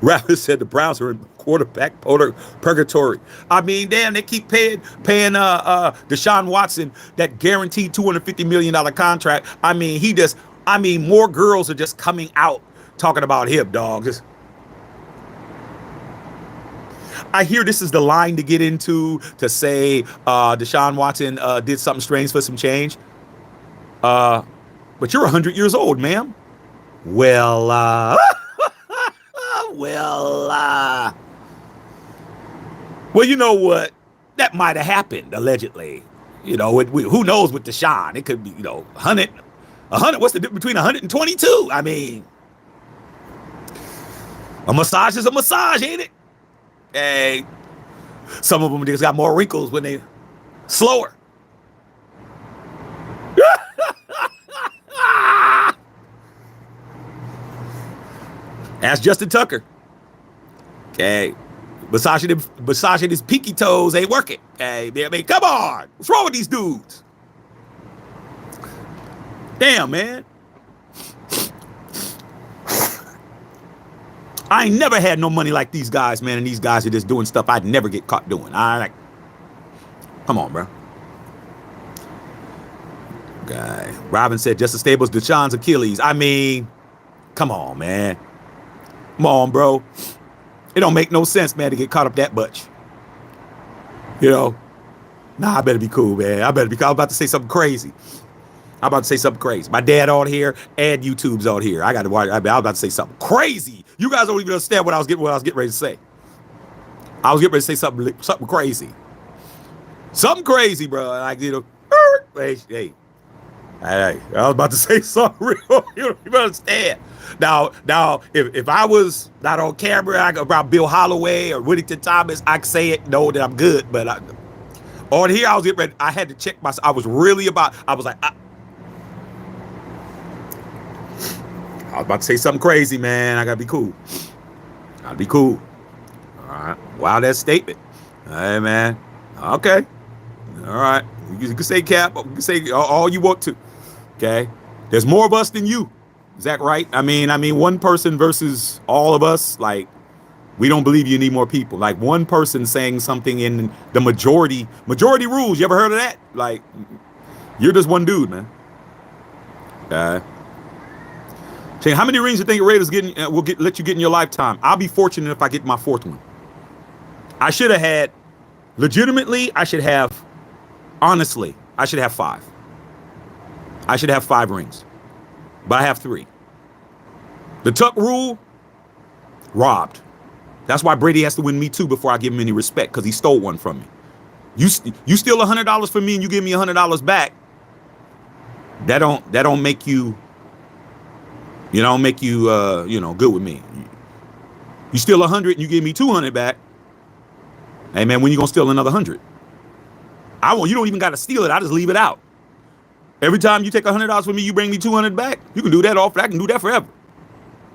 S1: Rabbit said the Browns are in quarterback purgatory. I mean, damn, they keep paying Deshaun Watson that guaranteed $250 million contract. I mean, more girls are just coming out talking about him, dog. I hear this is the line to get into to say Deshaun Watson did something strange for some change. But you're 100 years old, ma'am. Well, well, you know what? That might have happened, allegedly. You know, who knows with Deshaun? It could be, 100. What's the difference between 122? I mean, a massage is a massage, ain't it? Hey, some of them just got more wrinkles when they slower. Ask Justin Tucker. Okay. Massaging his pinky toes ain't working. Okay. I mean, come on. What's wrong with these dudes? Damn, man. I ain't never had no money like these guys, man, and these guys are just doing stuff I'd never get caught doing. Come on, bro. Okay. Robin said just as stable as Deshaun's Achilles. I mean, come on, man. Come on, bro. It don't make no sense, man, to get caught up that much. Nah, I better be cool, man. I was about to say something crazy. My dad on here and YouTube's on here. I got to watch. I was about to say something crazy. You guys don't even understand what I was getting ready to say. I was getting ready to say something crazy. Something crazy, bro. Like, hey. I was about to say something real. You understand? Now, if I was not on camera, about Bill Holloway or Whittington Thomas, I could say it, know that I'm good. But on here, I was getting ready. I had to check myself. I was about to say something crazy, man. I gotta be cool. All right. Wow, that statement. Hey, man. Okay. All right. You can say cap. You can say all you want to. Okay. There's more of us than you. Is that right? I mean, one person versus all of us. Like, we don't believe you need more people. Like, one person saying something in the majority rules. You ever heard of that? Like, you're just one dude, man. Okay. Saying, how many rings do you think Raiders let you get in your lifetime? I'll be fortunate if I get my fourth one. I should have had, legitimately, honestly, I should have 5. I should have 5 rings. But I have 3. The Tuck rule, robbed. That's why Brady has to win me 2 before I give him any respect, because he stole one from me. You steal $100 from me and you give me $100 back. That don't make you, good with me. You steal 100 and you give me 200 back. Hey man, when you gonna steal another 100? You don't even gotta steal it. I just leave it out. Every time you take $100 from me, you bring me 200 back. You can do that I can do that forever.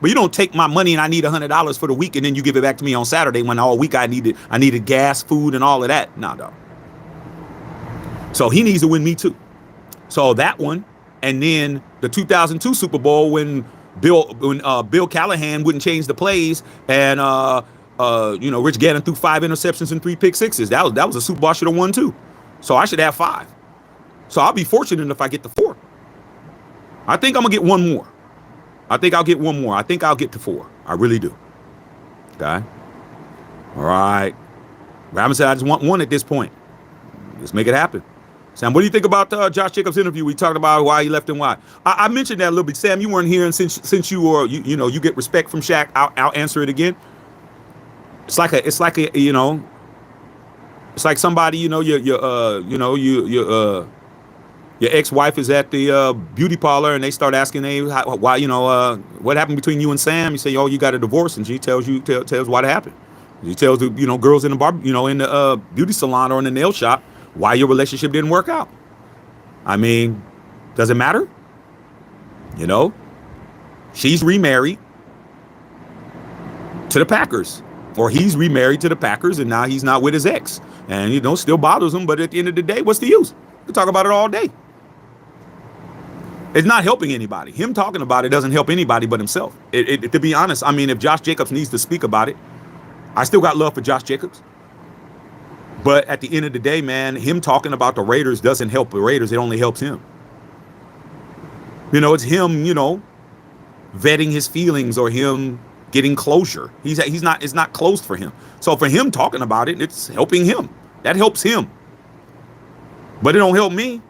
S1: But you don't take my money and I need $100 for the week and then you give it back to me on Saturday when all week I needed gas, food, and all of that. Nah, dog. So he needs to win me too. So that one, and then the 2002 Super Bowl when Bill Callahan wouldn't change the plays and Rich Gannon threw 5 interceptions and 3 pick sixes. That was a Super Bowl I should have won too. So I should have 5. So I'll be fortunate if I get the 4. I think I'm gonna get one more. I think I'll get one more. I think I'll get to 4. I really do. Okay. All right. Rabbit said I just want one at this point. Let's make it happen. Sam, what do you think about Josh Jacobs' interview? We talked about why he left and why. I mentioned that a little bit. Sam, you weren't here, and since you were, you get respect from Shaq. I'll answer it again. It's like somebody, your ex-wife is at the beauty parlor and they start asking, hey, why, what happened between you and Sam? You say, oh, you got a divorce, and she tells what happened. She tells the girls in the in the beauty salon or in the nail shop why your relationship didn't work out. I mean, does it matter? She's remarried to the Packers. Or he's remarried to the Packers and now he's not with his ex. And, you know, still bothers him. But at the end of the day, what's the use? We talk about it all day. It's not helping anybody. Him talking about it doesn't help anybody but himself. To be honest, I mean, if Josh Jacobs needs to speak about it, I still got love for Josh Jacobs. But at the end of the day, man, him talking about the Raiders doesn't help the Raiders. It only helps him. You know, it's him, you know, vetting his feelings or him getting closure. It's not closed for him. So for him talking about it, it's helping him. That helps him. But it don't help me.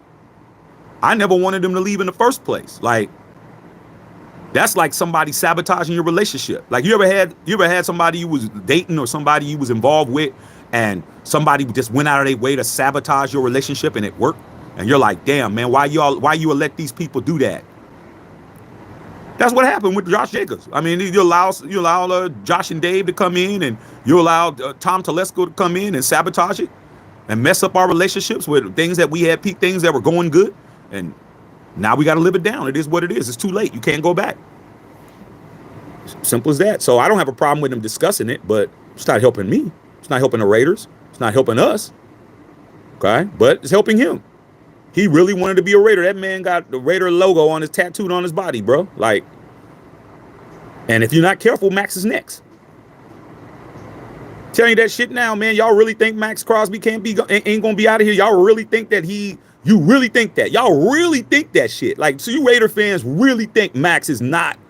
S1: I never wanted him to leave in the first place. Like, that's like somebody sabotaging your relationship. Like, you ever had somebody you was dating or somebody you was involved with and somebody just went out of their way to sabotage your relationship and it worked? And you're like, damn, man, why you let these people do that? That's what happened with Josh Jacobs. I mean, you allow Josh and Dave to come in, and you allow Tom Telesco to come in and sabotage it and mess up our relationships with things that we had, things that were going good. And now we got to live it down. It is what it is. It's too late. You can't go back. Simple as that. So I don't have a problem with him discussing it, but it's not helping me. It's not helping the Raiders. It's not helping us. Okay? But it's helping him. He really wanted to be a Raider. That man got the Raider logo on his tattooed on his body, bro. Like, and if you're not careful, Max is next. Telling you that shit now, man. Y'all really think Max Crosby ain't gonna be out of here? Y'all really think that you really think that? Y'all really think that shit? Like, so you Raider fans really think Max ain't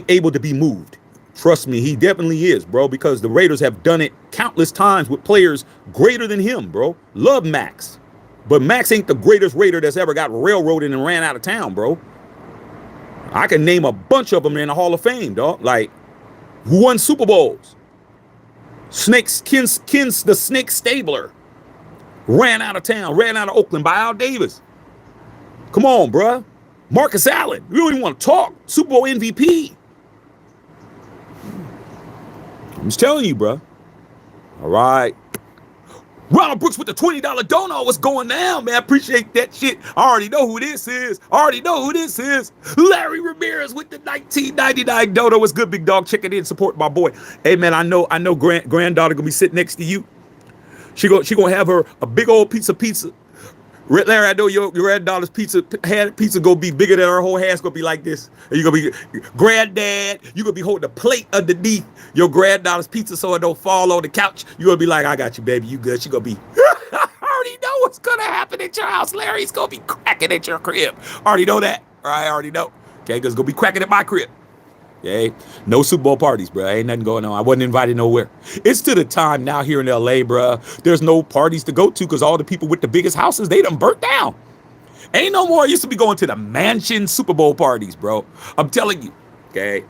S1: able to be moved? Trust me, he definitely is, bro, because the Raiders have done it countless times with players greater than him, bro. Love Max. But Max ain't the greatest Raider that's ever got railroaded and ran out of town, bro. I can name a bunch of them in the Hall of Fame, dog. Like, who won Super Bowls? The Snake Stabler ran out of town, ran out of Oakland by Al Davis. Come on, bruh. Marcus Allen, we don't even want to talk. Super Bowl MVP. I'm just telling you, bruh. All right. Ronald Brooks with the $20 dono. What's going down, man? I appreciate that shit. I already know who this is. Larry Ramirez with the 1999 dono. What's good, big dog? Check it in. Support my boy. Hey, man, I know granddaughter gonna be sitting next to you. She gonna have her a big old piece of pizza. Larry, I know your granddaughter's pizza gonna be bigger than her whole hand's gonna be like this. And you're gonna be granddad. You're gonna be holding a plate underneath your granddaughter's pizza so it don't fall on the couch. You're gonna be like, I got you, baby. You good? She gonna be. I already know what's gonna happen at your house, Larry. He's gonna be cracking at your crib. Already know that. All right, I already know. Okay, because it's gonna be cracking at my crib. Okay, no Super Bowl parties, bro. Ain't nothing going on. I wasn't invited nowhere. It's to the time now here in LA, bro. There's no parties to go to because all the people with the biggest houses, they done burnt down. Ain't no more. I used to be going to the mansion Super Bowl parties, bro. I'm telling you. Okay,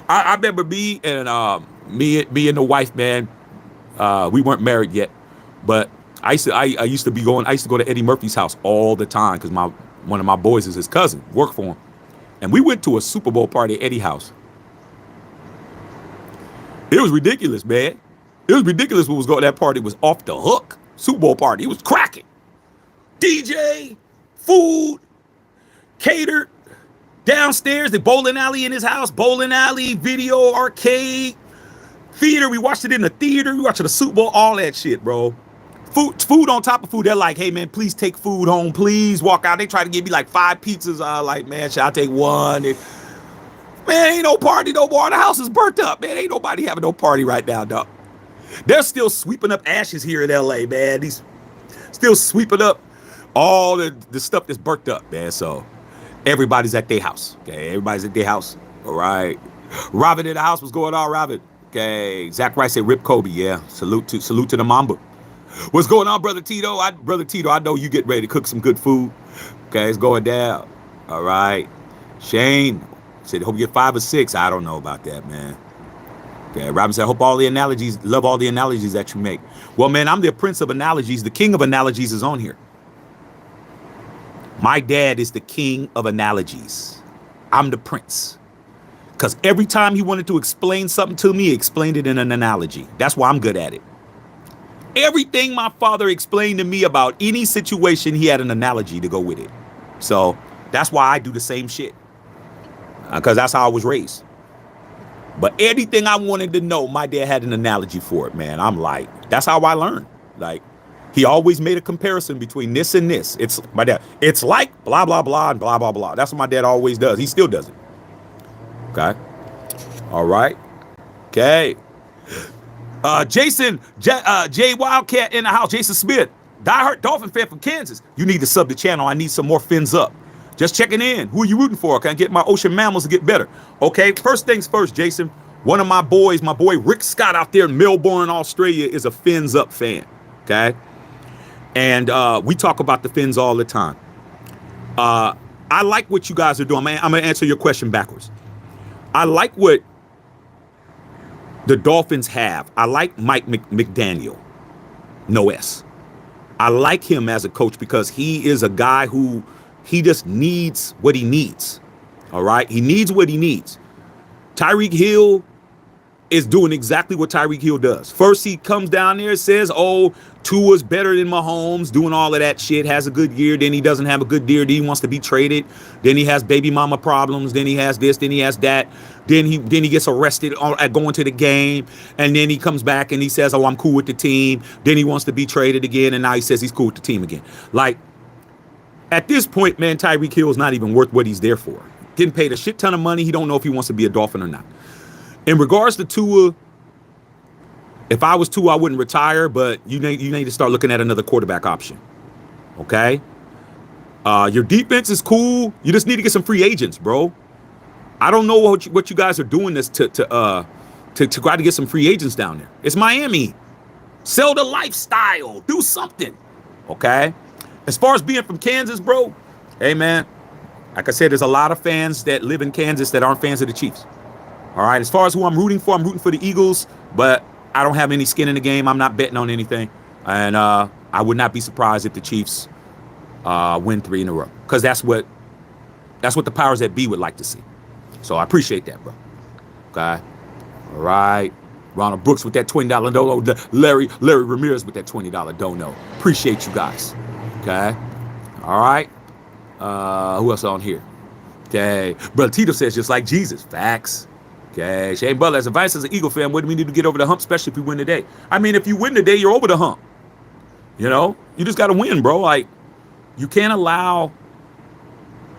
S1: I remember me and the wife, man. We weren't married yet, but I used to go to Eddie Murphy's house all the time because one of my boys is his cousin, worked for him, and we went to a Super Bowl party at Eddie's house. It was ridiculous, man. It was ridiculous what was going on. That party was off the hook. Super Bowl party. It was cracking. DJ, food, catered, downstairs, the bowling alley in his house, bowling alley, video, arcade, theater. We watched it in the theater. We watched the Super Bowl, all that shit, bro. Food on top of food. They're like, hey, man, please take food home. Please walk out. They try to give me like 5 pizzas. I like, man, should I take one? Man, ain't no party no more. The house is burnt up, man. Ain't nobody having no party right now, dog. They're still sweeping up ashes here in LA, man. He's still sweeping up all the stuff that's burnt up, man. So everybody's at their house. Okay, everybody's at their house. All right. Robin in the house. What's going on, Robin? Okay. Zach Rice said, "Rip Kobe." Yeah. Salute to the Mamba. What's going on, Brother Tito? Brother Tito, I know you get ready to cook some good food. Okay, it's going down. All right. Shane said, hope you get 5 or 6. I don't know about that, man. Okay, Robin said, love all the analogies that you make. Well, man, I'm the prince of analogies. The king of analogies is on here. My dad is the king of analogies. I'm the prince. Because every time he wanted to explain something to me, he explained it in an analogy. That's why I'm good at it. Everything my father explained to me about any situation, he had an analogy to go with it. So that's why I do the same shit. Because that's how I was raised. But anything I wanted to know, my dad had an analogy for it, man. I'm like, that's how I learned. Like, he always made a comparison between this and this. It's my dad. It's like blah, blah, blah, and blah, blah, blah. That's what my dad always does. He still does it. Okay. All right. Okay. Jason, J Wildcat in the house. Jason Smith, diehard Dolphin fan from Kansas. You need to sub the channel. I need some more fins up. Just checking in. Who are you rooting for? Can I get my ocean mammals to get better? Okay, first things first, Jason. One of my boys, my boy Rick Scott out there in Melbourne, Australia, is a fins up fan. Okay. And we talk about the fins all the time. I like what you guys are doing. I'm going to answer your question backwards. I like what the Dolphins have. I like Mike McDaniel. No S. I like him as a coach because he is a guy who he just needs what he needs. All right. He needs what he needs. Tyreek Hill is doing exactly what Tyreek Hill does. First, he comes down there and says, oh, Tua's better than Mahomes, doing all of that shit, has a good year. Then he doesn't have a good year. Then he wants to be traded. Then he has baby mama problems. Then he has this. Then he has that. Then he gets arrested at going to the game. And then he comes back and he says, oh, I'm cool with the team. Then he wants to be traded again. And now he says he's cool with the team again. Like, at this point, man, Tyreek Hill is not even worth what he's there for. Getting paid a shit ton of money. He don't know if he wants to be a Dolphin or not. In regards to Tua, if I was Tua, I wouldn't retire, but you need to start looking at another quarterback option. Okay? Your defense is cool. You just need to get some free agents, bro. I don't know what you guys are doing this to try to get some free agents down there. It's Miami. Sell the lifestyle. Do something. Okay? As far as being from Kansas, bro, hey, man, like I said, there's a lot of fans that live in Kansas that aren't fans of the Chiefs. All right, as far as who I'm rooting for the Eagles, but I don't have any skin in the game. I'm not betting on anything. And I would not be surprised if the Chiefs win 3 in a row, because that's what the powers that be would like to see. So I appreciate that, bro. Okay. All right. Ronald Brooks with that $20 dono. Larry Ramirez with that $20 dono. Appreciate you guys. Okay. All right. Who else on here? Okay. Brother Tito says just like Jesus. Facts. Okay. Shane Butler, as advice as an Eagle fan, what do we need to get over the hump, especially if we win today? I mean, if you win today, you're over the hump. You know, you just got to win, bro. Like, you can't allow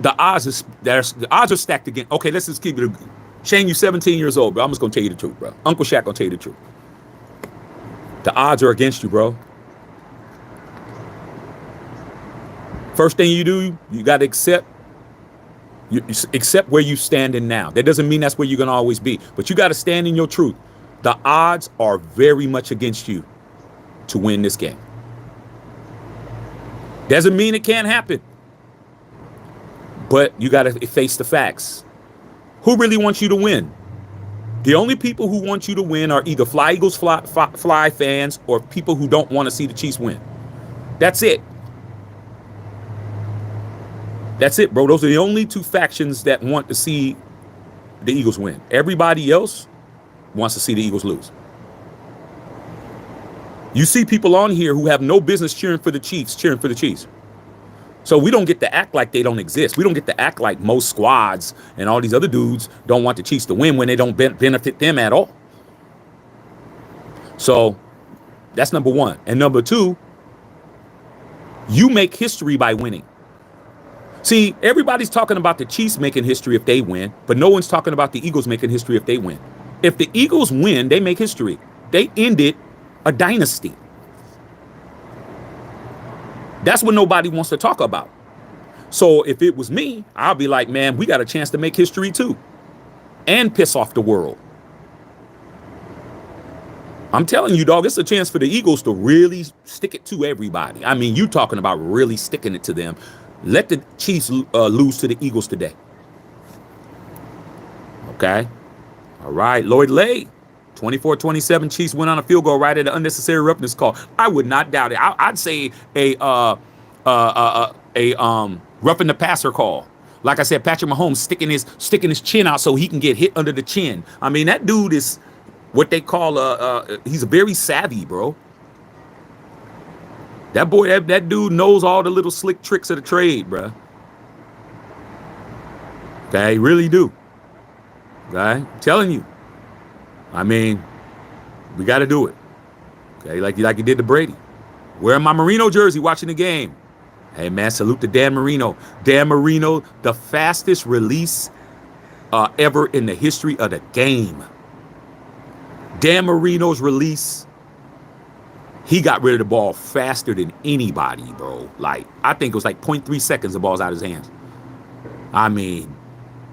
S1: the odds are stacked again. Okay, let's just keep it. Shane, you're 17 years old, bro. I'm just going to tell you the truth, bro. Uncle Shaq going to tell you the truth. The odds are against you, bro. First thing you do, you got to accept where you standing now. That doesn't mean that's where you're going to always be, but you got to stand in your truth. The odds are very much against you to win this game. Doesn't mean it can't happen, but you got to face the facts. Who really wants you to win? The only people who want you to win are either Fly Eagles fly fans or people who don't want to see the Chiefs win. That's it. That's it, bro. Those are the only two factions that want to see the Eagles win. Everybody else wants to see the Eagles lose. You see people on here who have no business cheering for the Chiefs. So we don't get to act like they don't exist. We don't get to act like most squads and all these other dudes don't want the Chiefs to win when they don't benefit them at all. So that's number one. And number two, you make history by winning. See, everybody's talking about the Chiefs making history if they win, but no one's talking about the Eagles making history if they win. If the Eagles win, they make history. They ended a dynasty. That's what nobody wants to talk about. So if it was me, I'll be like, man, we got a chance to make history too and piss off the world. I'm telling you, dog, it's a chance for the Eagles to really stick it to everybody. I mean, you talking about really sticking it to them. Let the Chiefs lose to the Eagles today. Okay. All right. Lloyd Lay, 24-27. Chiefs went on a field goal right at an unnecessary roughness call. I would not doubt it. I'd say a roughing the passer call. Like I said, Patrick Mahomes sticking his chin out so he can get hit under the chin. I mean, that dude is what they call he's very savvy, bro. That boy, that dude knows all the little slick tricks of the trade, bro. Okay, really do. Okay, I'm telling you. I mean, we got to do it. Okay, like you did to Brady. Wearing my Marino jersey, watching the game. Hey man, salute to Dan Marino. Dan Marino, the fastest release ever in the history of the game. Dan Marino's release, he got rid of the ball faster than anybody, bro. Like, I think it was like 0.3 seconds the ball's out of his hands. I mean,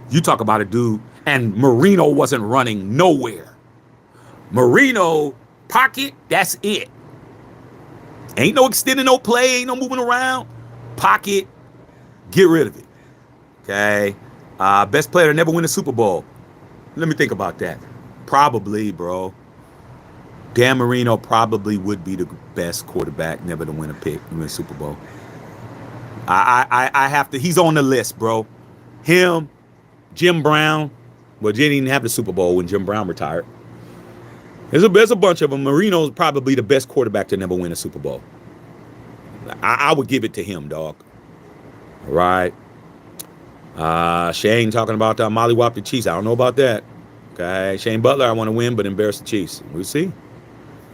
S1: you talk about a dude, and Marino wasn't running nowhere. Marino, pocket, that's it. Ain't no extending no play, ain't no moving around. Pocket, get rid of it. Okay? Best player to never win a Super Bowl. Let me think about that. Probably, bro. Dan Marino probably would be the best quarterback never to win a Super Bowl. I have to, he's on the list, bro. Him, Jim Brown. Well, Jim didn't have the Super Bowl when Jim Brown retired. There's a bunch of them. Marino's probably the best quarterback to never win a Super Bowl. I would give it to him, dog. All right. Shane talking about mollywop the Chiefs. I don't know about that. Okay. Shane Butler, I want to win, but embarrass the Chiefs. We'll see.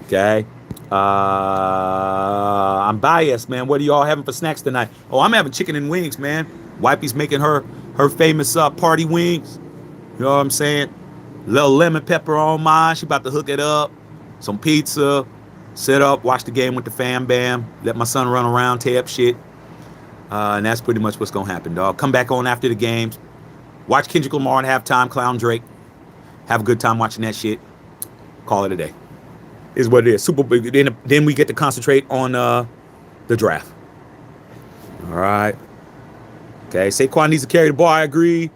S1: Okay. I'm biased, man. What are y'all having for snacks tonight? Oh, I'm having chicken and wings, man. Wifey's making her famous party wings. You know what I'm saying? Little lemon pepper on mine. She about to hook it up. Some pizza. Set up. Watch the game with the fam bam. Let my son run around, tear up shit. And that's pretty much what's going to happen, dog. Come back on after the games. Watch Kendrick Lamar at halftime. Clown Drake. Have a good time watching that shit. Call it a day. Is what it is. Super big. Then we get to concentrate on the draft. All right. Okay. Saquon needs to carry the ball. I agree.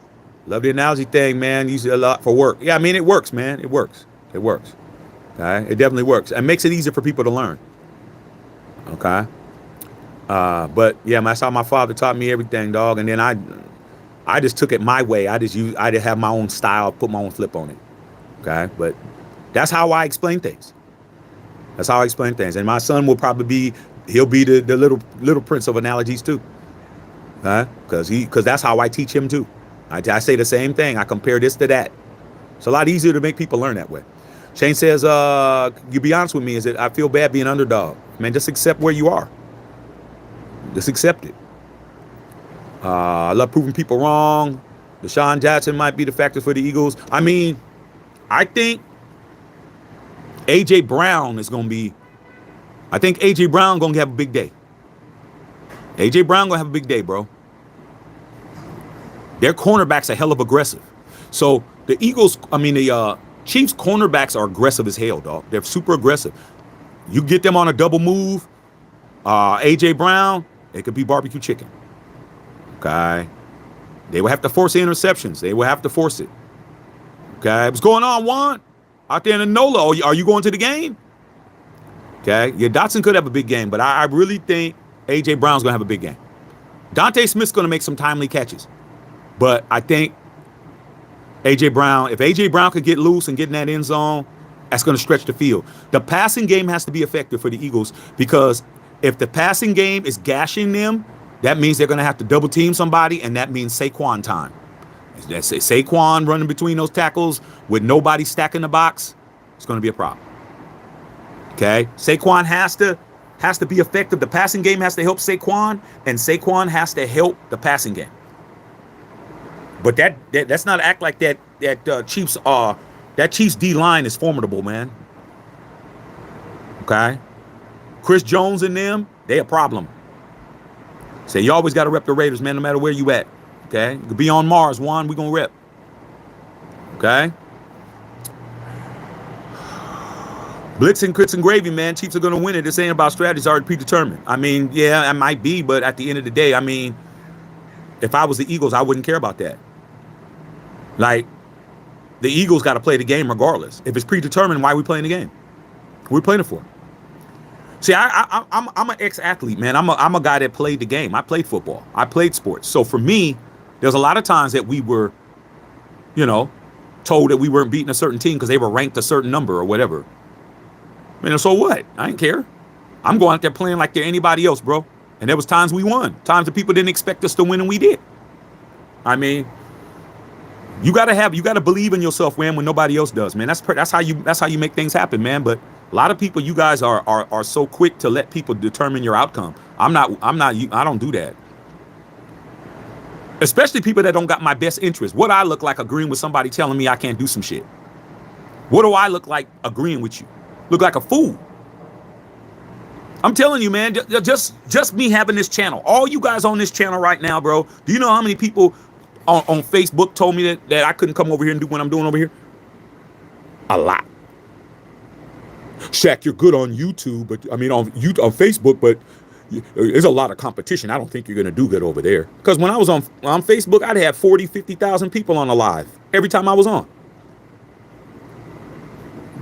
S1: Love the analogy thing, man. Use it a lot for work. Yeah, I mean, it works, man. It works. It works. Okay. It definitely works. It makes it easier for people to learn. Okay. But yeah, that's how my father taught me everything, dog. And then I just took it my way. I didn't have my own style, put my own flip on it. Okay. But that's how I explain things. That's how I explain things. And my son will probably he'll be the little prince of analogies too. Because that's how I teach him too. I say the same thing. I compare this to that. It's a lot easier to make people learn that way. Shane says, you be honest with me, is that I feel bad being underdog. Man, just accept where you are. Just accept it. I love proving people wrong. Deshaun Jackson might be the factor for the Eagles. I mean, I think A.J. Brown is going to be, I think A.J. Brown going to have a big day. A.J. Brown going to have a big day, bro. Their cornerbacks are hell of aggressive. So the Chiefs cornerbacks are aggressive as hell, dog. They're super aggressive. You get them on a double move, A.J. Brown, it could be barbecue chicken. Okay. They will have to force the interceptions. They will have to force it. Okay. What's going on, Juan? Out there in the NOLA. Are you going to the game? Okay. Yeah, Dotson could have a big game, but I really think A.J. Brown's going to have a big game. Dante Smith's going to make some timely catches. But I think A.J. Brown, if A.J. Brown could get loose and get in that end zone, that's going to stretch the field. The passing game has to be effective for the Eagles because if the passing game is gashing them, that means they're going to have to double team somebody, and that means Saquon time. That's Saquon running between those tackles with nobody stacking the box. It's going to be a problem. Okay? Saquon has to be effective. The passing game has to help Saquon, and Saquon has to help the passing game. But that's not act like that Chiefs D line is formidable, man. Okay? Chris Jones and them, they a problem. So you always got to rep the Raiders, man, no matter where you at. Okay? You could be on Mars, Juan, we gonna rep. Okay? Blitz and grits and gravy, man. Chiefs are gonna win it. This ain't about strategy, it's already predetermined. I mean, yeah, it might be, but at the end of the day, I mean, if I was the Eagles, I wouldn't care about that. Like, the Eagles got to play the game regardless. If it's predetermined, why are we playing the game? What are we playing it for? See, I'm an ex-athlete, man. I'm a guy that played the game. I played football. I played sports. So for me, there's a lot of times that we were, told that we weren't beating a certain team because they were ranked a certain number or whatever. I mean, so what? I didn't care. I'm going out there playing like they're anybody else, bro. And there was times we won. Times that people didn't expect us to win and we did. I mean, You gotta believe in yourself, man, when nobody else does, man. That's how you make things happen, man. But a lot of people, you guys are so quick to let people determine your outcome. I don't do that. Especially people that don't got my best interest. What I look like agreeing with somebody telling me I can't do some shit? What do I look like agreeing with you? Look like a fool. I'm telling you, man, just me having this channel. All you guys on this channel right now, bro. Do you know how many people on Facebook told me that I couldn't come over here and do what I'm doing over here? A lot. Shaq, you're good on YouTube, but I mean on Facebook, but there's a lot of competition. I don't think you're going to do good over there. Because when I was on Facebook, I'd have 40, 50,000 people on the live every time I was on.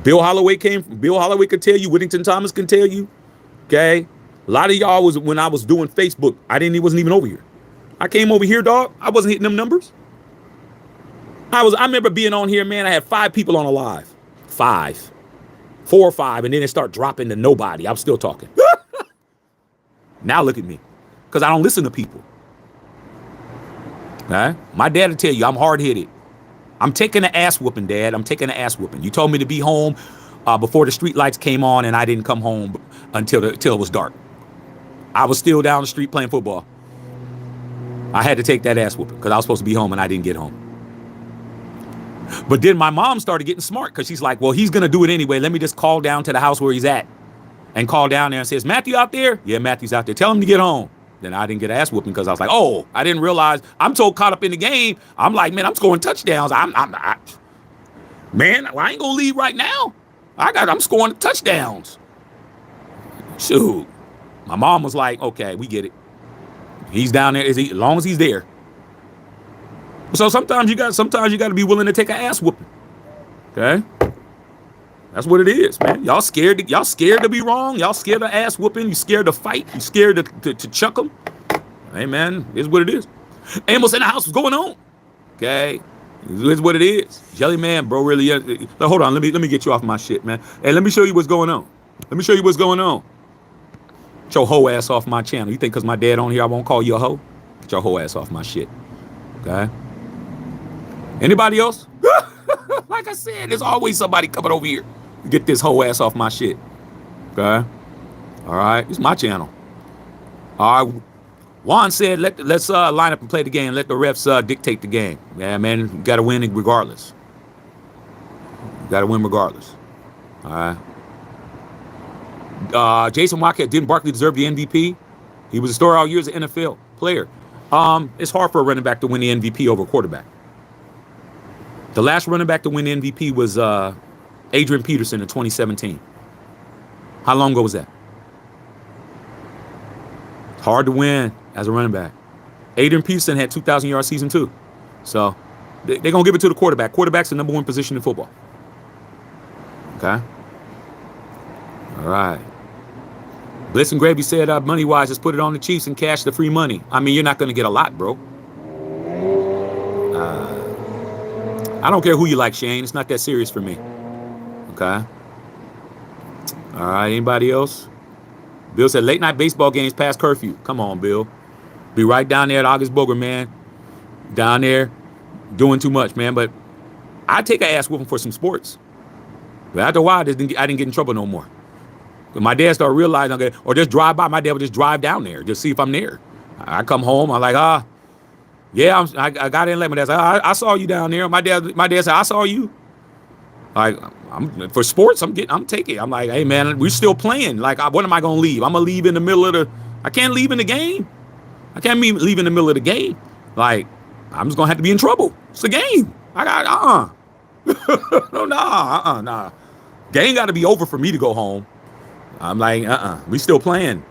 S1: Bill Holloway could tell you. Whittington Thomas can tell you. Okay. A lot of y'all was when I was doing Facebook. Wasn't even over here. I came over here, dog. I wasn't hitting them numbers. I remember being on here, man. I had 5 people on a live. 5. 4 or 5. And then it start dropping to nobody. I'm still talking. Now look at me. Because I don't listen to people. Okay? My dad will tell you I'm hard-headed. I'm taking an ass whooping, Dad. I'm taking an ass whooping. You told me to be home before the street lights came on, and I didn't come home until it was dark. I was still down the street playing football. I had to take that ass whooping because I was supposed to be home and I didn't get home. But then my mom started getting smart because she's like, well, he's going to do it anyway. Let me just call down to the house where he's at and call down there and says, Matthew out there? Yeah, Matthew's out there. Tell him to get home. Then I didn't get ass whooping because I was like, oh, I didn't realize. I'm so caught up in the game. I'm like, man, I'm scoring touchdowns. Man, I ain't going to leave right now. I'm scoring touchdowns. Shoot. My mom was like, okay, we get it. He's down there as long as he's there. So sometimes you got to be willing to take an ass whooping. Okay? That's what it is, man. Y'all scared to be wrong. Y'all scared of ass whooping. You scared to fight. You scared to chuck them. Hey, man, it's what it is. Amos in the house. What's going on? Okay? It's what it is. Jelly man, bro, really. Hold on. Let me get you off my shit, man. Hey, let me show you what's going on. Let me show you what's going on. Get your hoe ass off my channel. You think because my dad on here I won't call you a hoe? Get your hoe ass off my shit. Okay? Anybody else? Like I said, there's always somebody coming over here. Get this whole ass off my shit. Okay? All right? It's my channel. All right. Juan said, let's line up and play the game. Let the refs dictate the game. Yeah, man, you got to win regardless. You got to win regardless. All right? Jason Wackett, didn't Barkley deserve the MVP? He was a star all year as an NFL player. It's hard for a running back to win the MVP over a quarterback. The last running back to win the MVP was Adrian Peterson in 2017. How long ago was that? Hard to win as a running back. Adrian Peterson had 2,000-yard season too. So they're going to give it to the quarterback. Quarterback's the number 1 position in football. Okay? All right. Bliss and Gravy said, money-wise, just put it on the Chiefs and cash the free money. I mean, you're not going to get a lot, bro. I don't care who you like, Shane. It's not that serious for me. Okay. All right. Anybody else? Bill said late night baseball games past curfew. Come on, Bill. Be right down there at August Booger, man. Down there doing too much, man. But I take an ass whooping for some sports. But after a while, I didn't get in trouble no more. When my dad started realizing, or just drive by, my dad would just drive down there, just see if I'm there. I come home, I'm like, yeah, I got in late. My dad said, I saw you down there. My dad said, I saw you. Like, for sports, I'm taking. I'm like, hey man, we're still playing. Like, what am I gonna leave? I'm gonna leave in the middle of I can't leave in the game. I can't leave in the middle of the game. Like, I'm just gonna have to be in trouble. It's a game. I got nah. Game got to be over for me to go home. I'm like, we still playing.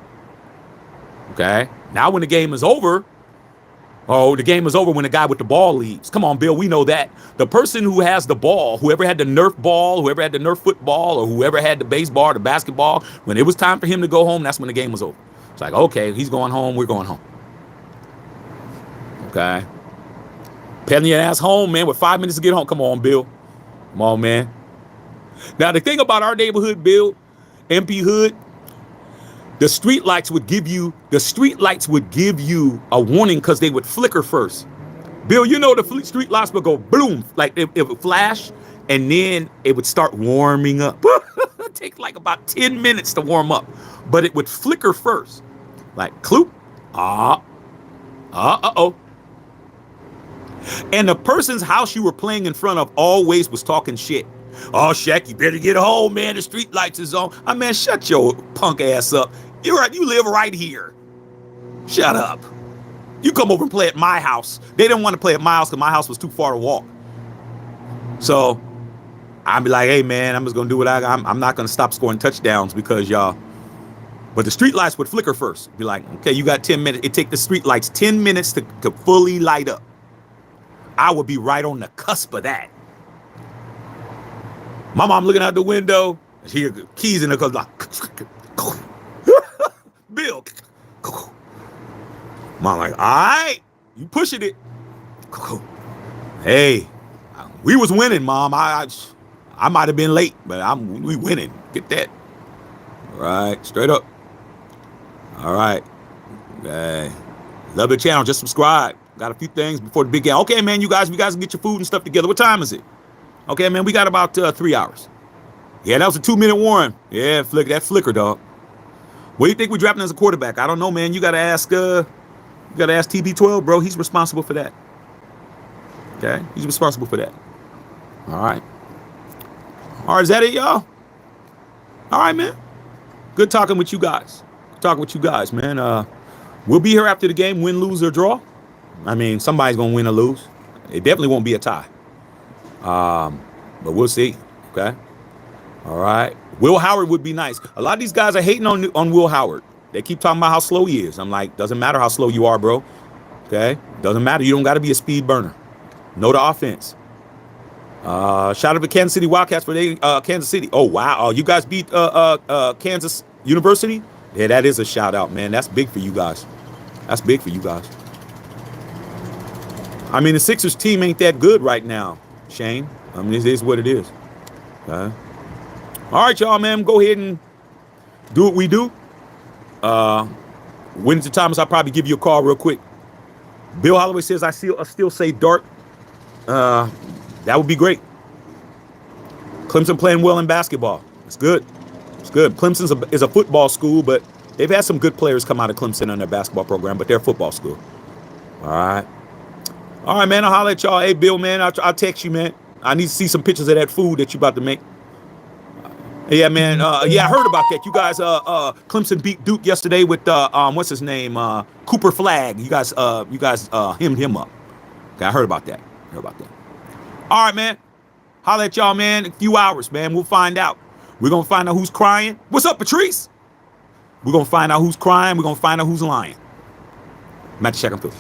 S1: Okay. Now when the game is over. Oh, the game is over when the guy with the ball leaves. Come on, Bill, we know that. The person who has the ball, whoever had the Nerf ball, whoever had the Nerf football, or whoever had the baseball or the basketball, when it was time for him to go home, that's when the game was over. It's like, okay, he's going home, we're going home. Okay. Peddling your ass home, man, with 5 minutes to get home. Come on, Bill. Come on, man. Now, the thing about our neighborhood, Bill, MP Hood, the street lights would give you a warning because they would flicker first. Bill, you know the street lights would go boom, like it would flash, and then it would start warming up. It take like about 10 minutes to warm up, but it would flicker first, like cloop, uh-oh. And the person's house you were playing in front of always was talking shit. Oh, Shaq, you better get home, man. The street lights is on. I mean, shut your punk ass up. You live right here. Shut up. You come over and play at my house. They didn't want to play at my house because my house was too far to walk. So I'd be like, hey, man, I'm just going to do what I'm not going to stop scoring touchdowns because y'all. But the street lights would flicker first. Be like, okay, you got 10 minutes. It take the street lights 10 minutes to fully light up. I would be right on the cusp of that. My mom looking out the window. She hear keys in the car like, Bill. Mom like, all right, you pushing it. Hey, we was winning, Mom. I might have been late, but we winning. Get that. All right, straight up. All right. Okay. Love the channel. Just subscribe. Got a few things before the big game. Okay, man, you guys can get your food and stuff together. What time is it? Okay, man, we got about 3 hours. Yeah, that was a 2-minute warning. Yeah, that flicker, dog. What do you think we're drafting as a quarterback? I don't know, man. You gotta ask TB12, bro. He's responsible for that. Okay, he's responsible for that. All right. All right, is that it, y'all? All right, man. Good talking with you guys. Man. We'll be here after the game, win, lose, or draw. I mean, somebody's gonna win or lose. It definitely won't be a tie. But we'll see. Okay. All right. Will Howard would be nice. A lot of these guys are hating on Will Howard. They keep talking about how slow he is. I'm like, doesn't matter how slow you are, bro. Okay. Doesn't matter. You don't got to be a speed burner. Know the offense. Shout out to Kansas City Wildcats for Kansas City. Oh wow. You guys beat Kansas University. Yeah, that is a shout out, man. That's big for you guys. I mean, the Sixers team ain't that good right now, Shane. I mean, it is what it is. Okay. All right, y'all, man. Go ahead and do what we do. Winston Thomas, I'll probably give you a call real quick. Bill Holloway says I still say Dart. That would be great. Clemson playing well in basketball. It's good. Clemson is a football school, but they've had some good players come out of Clemson in their basketball program, but they're a football school. All right, man. I'll holler at y'all. Hey, Bill, man, I'll text you, man. I need to see some pictures of that food that you about to make. Yeah, man. Yeah, I heard about that. You guys, Clemson beat Duke yesterday with what's his name? Cooper Flagg. You guys hemmed him up. Okay, I heard about that. All right, man. Holler at y'all, man. In a few hours, man. We'll find out. We're gonna find out who's crying. What's up, Patrice? We're gonna find out who's crying. We're gonna find out who's lying. I'm at the check and fill.